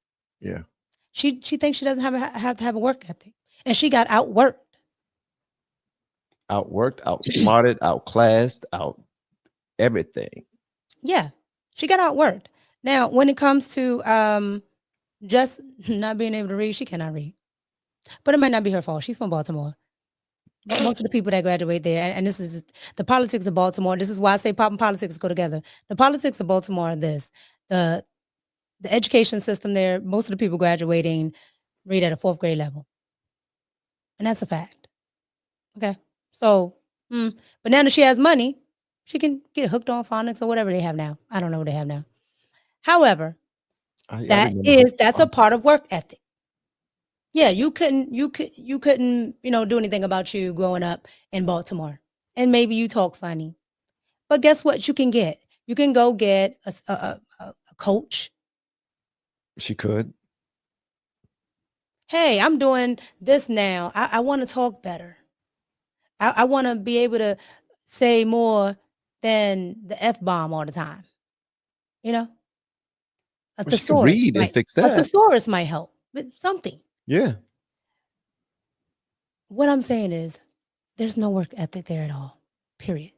Yeah. She thinks she doesn't have to have a work ethic, and she got outworked. Outworked, outsmarted, outclassed, out everything. Yeah, she got outworked. Now, when it comes to just not being able to read, she cannot read. But it might not be her fault. She's from Baltimore. Most of the people that graduate there, and this is the politics of Baltimore. This is why I say pop and politics go together. The politics of Baltimore are this: the education system there. Most of the people graduating read at a 4th grade level, and that's a fact. Okay, so but now that she has money, she can get hooked on phonics or whatever they have now. I don't know what they have now. However, that's a part of work ethic. Yeah, you couldn't, do anything about you growing up in Baltimore, and maybe you talk funny, but guess what? You can go get a coach. She could. Hey, I'm doing this now. I want to talk better. I want to be able to say more than the F-bomb all the time. A Well, she can thesaurus read and fix a that. thesaurus might help with something. Yeah. What I'm saying is there's no work ethic there at all, period.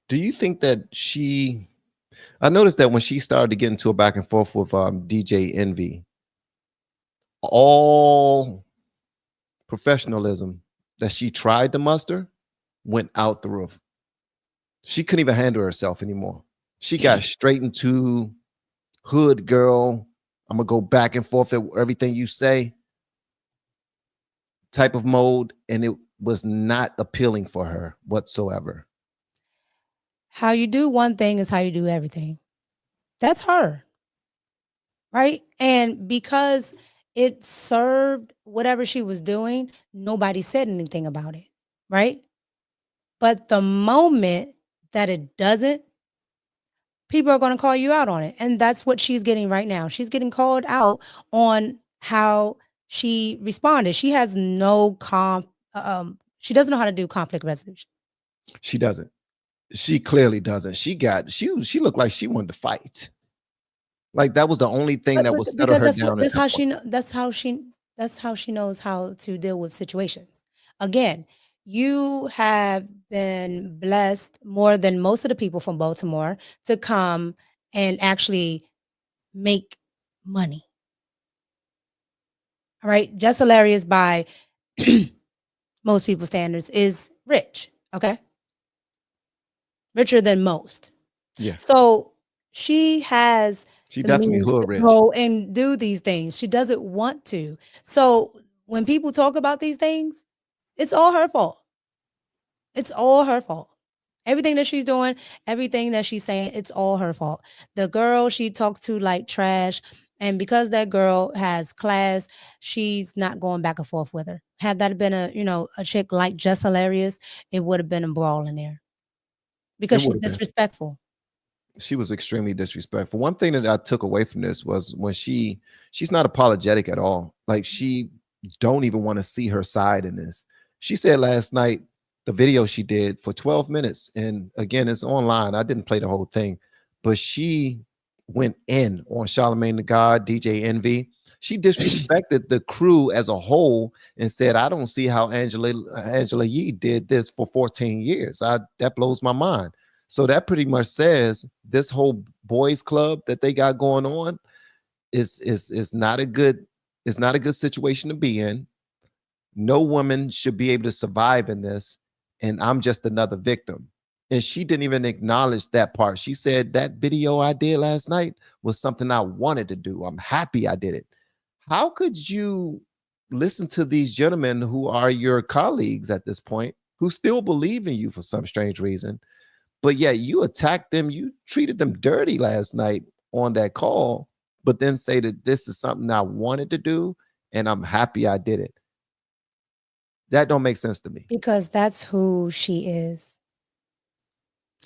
Do you think that I noticed that when she started to get into a back and forth with DJ Envy, all professionalism that she tried to muster went out the roof. She couldn't even handle herself anymore. She got straight into hood girl. I'm gonna go back and forth at everything you say type of mode, and it was not appealing for her whatsoever. How you do one thing is how you do everything. That's her. Right? And because it served whatever she was doing, nobody said anything about it. Right? But the moment that it doesn't, people are going to call you out on it. And that's what she's getting right now. She's getting called out on how she responded. She has no she doesn't know how to do conflict resolution. She doesn't. She clearly doesn't. She looked like she wanted to fight. Like that was the only thing that was settle her down. That's how she knows how to deal with situations. Again, you have been blessed more than most of the people from Baltimore to come and actually make money. All right. Jess Hilarious by most people's standards is rich. Okay. Richer than most. Yeah. So she has the definitely means hood to rich. go and do these things. She doesn't want to. So when people talk about these things, it's all her fault. It's all her fault. Everything that she's doing, everything that she's saying, it's all her fault. The girl she talks to like trash. And because that girl has class, she's not going back and forth with her. Had that been a chick like Jess Hilarious, it would have been a brawl in there. Because she's disrespectful. She was extremely disrespectful. One thing that I took away from this was when she's not apologetic at all. Like she don't even want to see her side in this. She said last night, the video she did for 12 minutes. And again, it's online. I didn't play the whole thing, but she went in on Charlamagne the God, DJ Envy. She disrespected the crew as a whole and said, I don't see how Angela Yee did this for 14 years. That blows my mind. So that pretty much says this whole boys club that they got going on is not a good situation to be in. No woman should be able to survive in this, and I'm just another victim. And she didn't even acknowledge that part. She said that video I did last night was something I wanted to do. I'm happy I did it. How could you listen to these gentlemen who are your colleagues at this point, who still believe in you for some strange reason? But yeah, you attacked them. You treated them dirty last night on that call, but then say that this is something I wanted to do and I'm happy I did it. That don't make sense to me. Because that's who she is.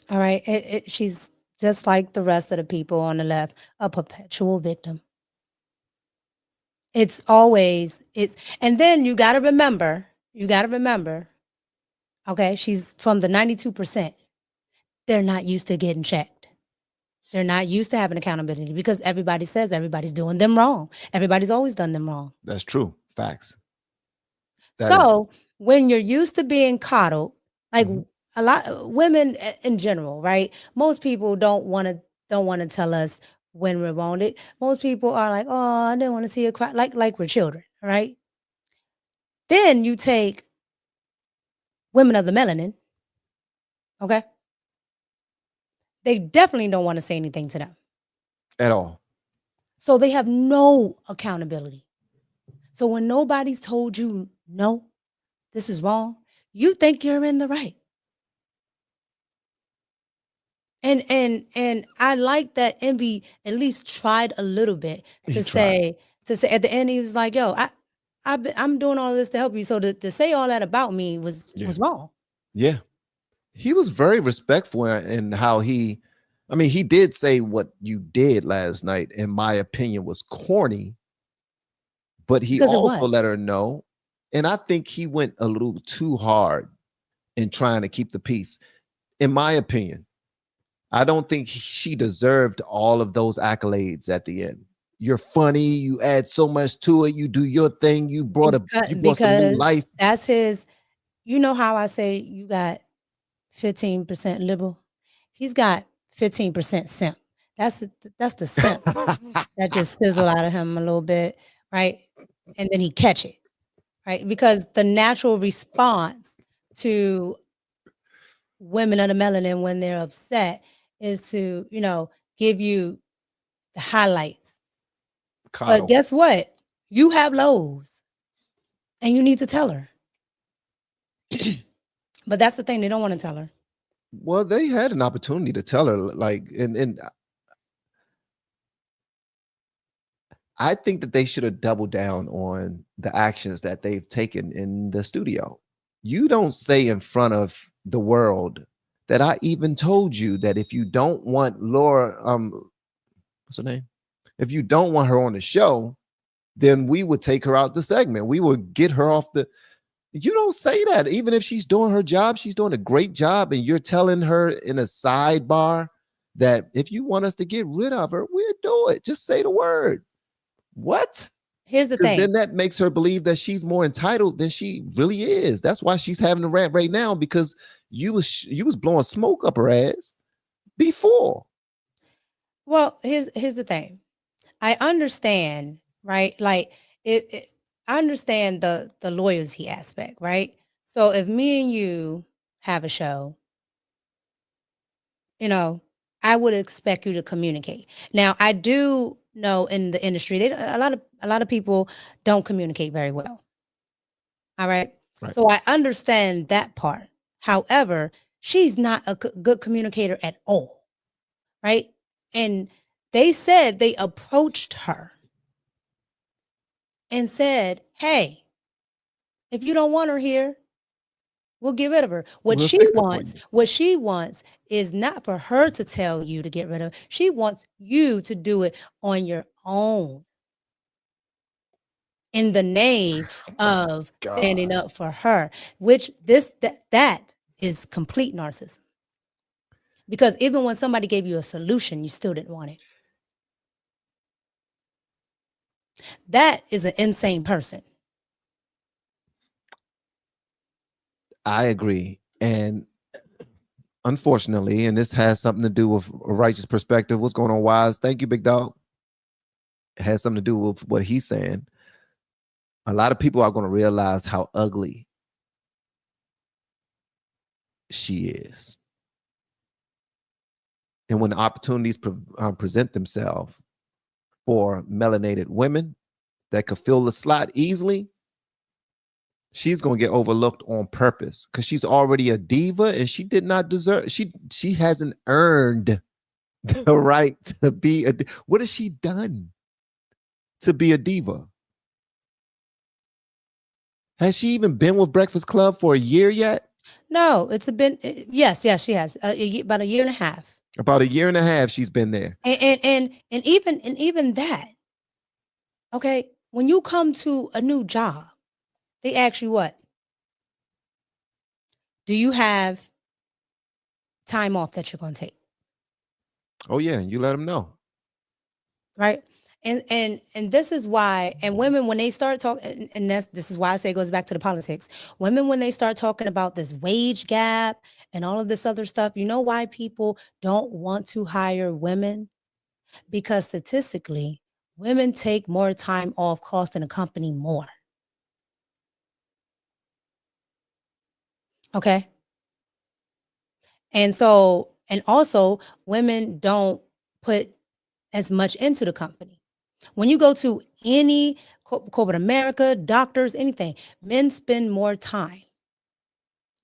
All right. She's just like the rest of the people on the left, a perpetual victim. And then you got to remember, Okay, she's from the 92%. They're not used to getting checked. They're not used to having accountability because everybody says everybody's doing them wrong. Everybody's always done them wrong. That's true. Facts. So when you're used to being coddled, like a lot of women in general, right? Most people don't want to tell us when we're wounded. Most people are like, oh, I didn't want to see you cry, like we're children, right? Then you take women of the melanin, okay? They definitely don't want to say anything to them at all. So they have no accountability. So when nobody's told you, no, this is wrong, you think you're in the right. And I like that Envy at least tried a little bit to say at the end he was like, yo, I'm doing all this to help you. So to say all that about me was wrong. Yeah. He was very respectful in how he did say what you did last night, in my opinion, was corny, but he also let her know. And I think he went a little too hard in trying to keep the peace. In my opinion, I don't think she deserved all of those accolades at the end. You're funny. You add so much to it. You do your thing. You brought some new life. That's his. You know how I say you got 15% liberal. He's got 15% simp. That's the simp that just sizzle out of him a little bit, right? And then he catch it, right? Because the natural response to women of the melanin when they're upset is to, give you the highlights. Coddle. But guess what? You have lows and you need to tell her. But that's the thing, they don't want to tell her. Well, they had an opportunity to tell her, and I think that they should have doubled down on the actions that they've taken in the studio. You don't say in front of the world that I even told you that if you don't want Laura, what's her name? If you don't want her on the show, then we would take her out the segment. We would get her off the. You don't say that. Even if she's doing her job, she's doing a great job, and you're telling her in a sidebar that if you want us to get rid of her, we'll do it. Just say the word. What? Here's the thing. Then that makes her believe that she's more entitled than she really is. That's why she's having a rant right now, because you was blowing smoke up her ass before. Well, here's the thing. I understand, right? Like I understand the loyalty aspect, right? So if me and you have a show, I would expect you to communicate. Now, I do know in the industry, a lot of people don't communicate very well. All right. So I understand that part. However, she's not a good communicator at all. Right. And they said they approached her and said, hey, if you don't want her here, we'll get rid of her. What she wants is not for her to tell you to get rid of her. She wants you to do it on your own in the name of standing up for her, which that is complete narcissism. Because even when somebody gave you a solution, you still didn't want it. That is an insane person. I agree. And unfortunately, and this has something to do with a righteous perspective. What's going on, Wise? Thank you, Big Dog. It has something to do with what he's saying. A lot of people are going to realize how ugly she is. And when the opportunities present themselves for melanated women that could fill the slot easily, she's going to get overlooked on purpose because she's already a diva and she did not deserve. She hasn't earned the right to be a. What has she done to be a diva? Has she even been with Breakfast Club for a year yet? No, yes, she has about a year and a half. About a year and a half she's been there. And even that. Okay, when you come to a new job, they ask you what? Do you have time off that you're going to take? Oh yeah, you let them know. Right. And this is why, and women, when they start talking, and this is why I say it goes back to the politics. Women, when they start talking about this wage gap and all of this other stuff, you know why people don't want to hire women? Because statistically, women take more time off, costing a company more. Okay. And so, and also, women don't put as much into the company. When you go to any corporate America, doctors, anything, men spend more time.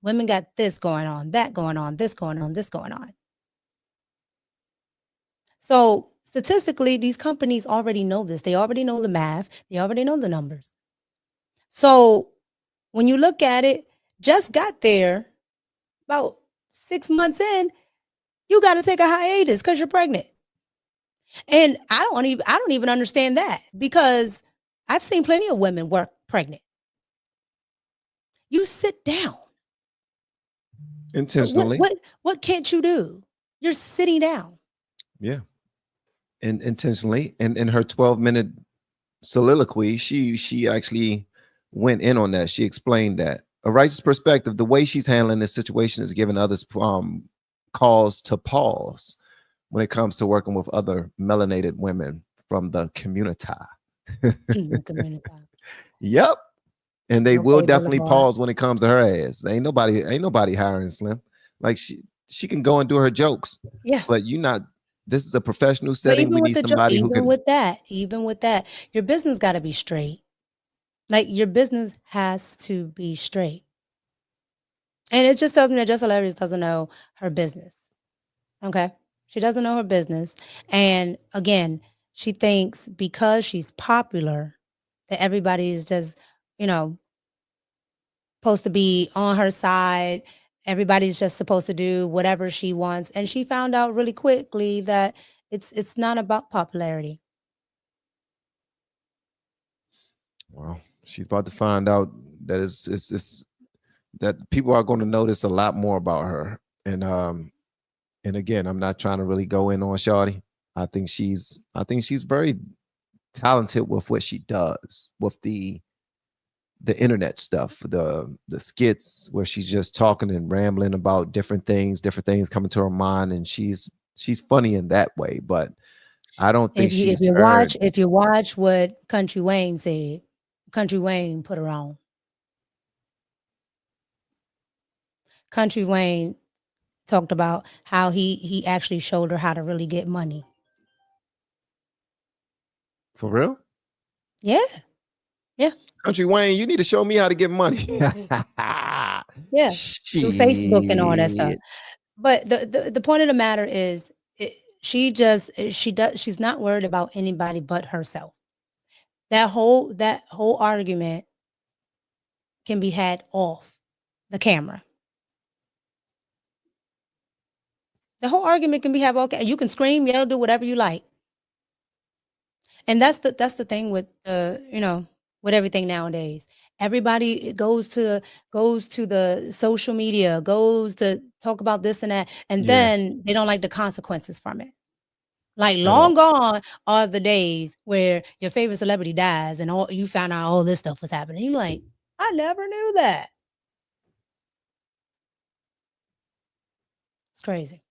Women got this going on, that going on, this going on, this going on. So statistically, these companies already know this. They already know the math. They already know the numbers. So when you look at it, Jess got there about 6 months in, you got to take a hiatus because you're pregnant. And I don't even understand that, because I've seen plenty of women work pregnant. You sit down. Intentionally. What can't you do? You're sitting down. Yeah. And intentionally. And in her 12-minute soliloquy, she actually went in on that. She explained that a righteous perspective, the way she's handling this situation is giving others cause to pause when it comes to working with other melanated women from the community. Yep. And they will definitely pause when it comes to her ass. Ain't nobody hiring Slim. Like she can go and do her jokes. Yeah. But this is a professional setting. We need somebody who can. Even with that, your business got to be straight. Like, your business has to be straight. And it just tells me that Jess Hilarious doesn't know her business. Okay. She doesn't know her business. And again, she thinks because she's popular that everybody is just, supposed to be on her side. Everybody's just supposed to do whatever she wants. And she found out really quickly that it's not about popularity. Well, she's about to find out that it's that people are going to notice a lot more about her. And again, I'm not trying to really go in on Shawty. I think she's very talented with what she does, with the internet stuff, the skits where she's just talking and rambling about different things coming to her mind, and she's funny in that way. But I don't think if you watch what Country Wayne said, Country Wayne put her on. Country Wayne talked about how he actually showed her how to really get money. For real? Yeah. Yeah. Country Wayne, you need to show me how to get money. Yeah. Through Facebook and all that stuff. But the point of the matter is, she's not worried about anybody but herself. That whole argument can be had off the camera. The whole argument can be had off. You can scream, yell, do whatever you like. And that's the thing with with everything nowadays. Everybody goes to the social media, goes to talk about this and that, and then they don't like the consequences from it. Like, long gone are the days where your favorite celebrity dies and you found out all this stuff was happening. You're like, I never knew that. It's crazy.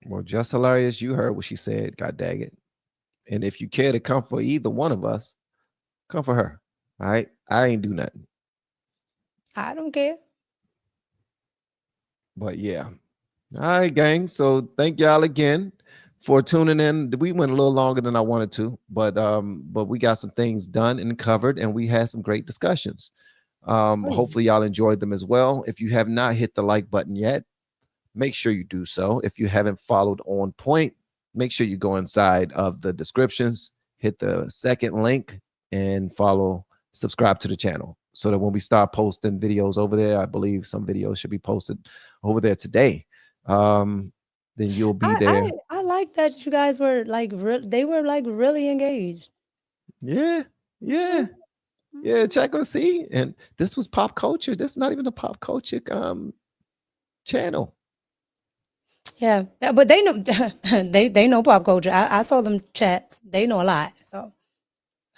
Well, Just Hilarious, you heard what she said, god dang it. And if you care to come for either one of us, come for her. All right. I ain't do nothing. I don't care. But yeah. All right, gang. So thank y'all again for tuning in. We went a little longer than I wanted to, but we got some things done and covered, and we had some great discussions. Hopefully y'all enjoyed them as well. If you have not hit the like button yet, make sure you do so. If you haven't followed On Point, make sure you go inside of the descriptions, hit the second link, and subscribe to the channel, so that when we start posting videos over there, I believe some videos should be posted over there today. Then you'll be there. I like that you guys were like, they were like really engaged. Yeah. Yeah, check on see. And this was pop culture. This is not even a pop culture channel. Yeah, but they know they know pop culture. I saw them chats. They know a lot. So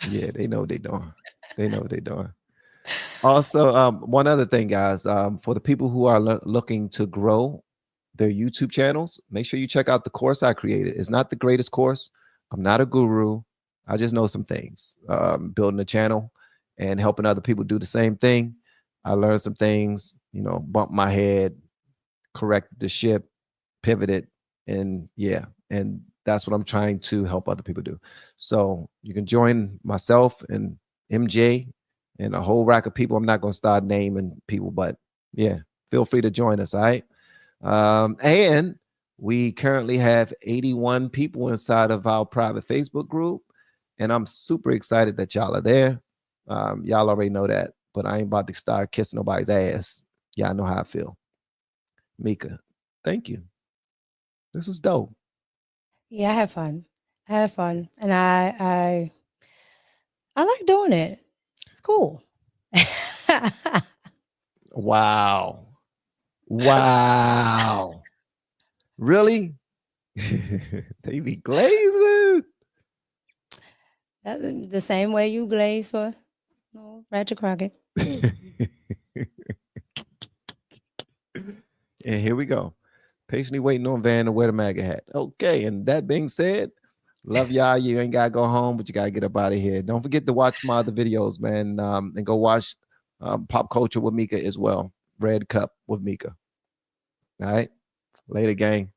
Yeah, they know what they're doing. They know what they're doing. Also, one other thing, guys, for the people who are looking to grow their YouTube channels, make sure you check out the course I created. It's not the greatest course. I'm not a guru. I just know some things. Building a channel and helping other people do the same thing. I learned some things, bumped my head, corrected the ship, pivoted, and yeah, and that's what I'm trying to help other people do. So you can join myself and MJ and a whole rack of people. I'm not going to start naming people, but yeah, feel free to join us. All right. And we currently have 81 people inside of our private Facebook group, and I'm super excited that y'all are there. Y'all already know that, but I ain't about to start kissing nobody's ass. Y'all know how I feel. Mika, thank you. This was dope. yeah, I have fun. And I like doing it. It's cool. Wow. Really? They be glazing. That's the same way you glaze for Ratchet Crocket. And here we go. Patiently waiting on Van to wear the MAGA hat. Okay, and that being said, love y'all. You ain't gotta go home, but you gotta get up out of here. Don't forget to watch my other videos, man. And go watch Pop Culture with Mika as well. Red Cup with Mika. All right. Later, gang.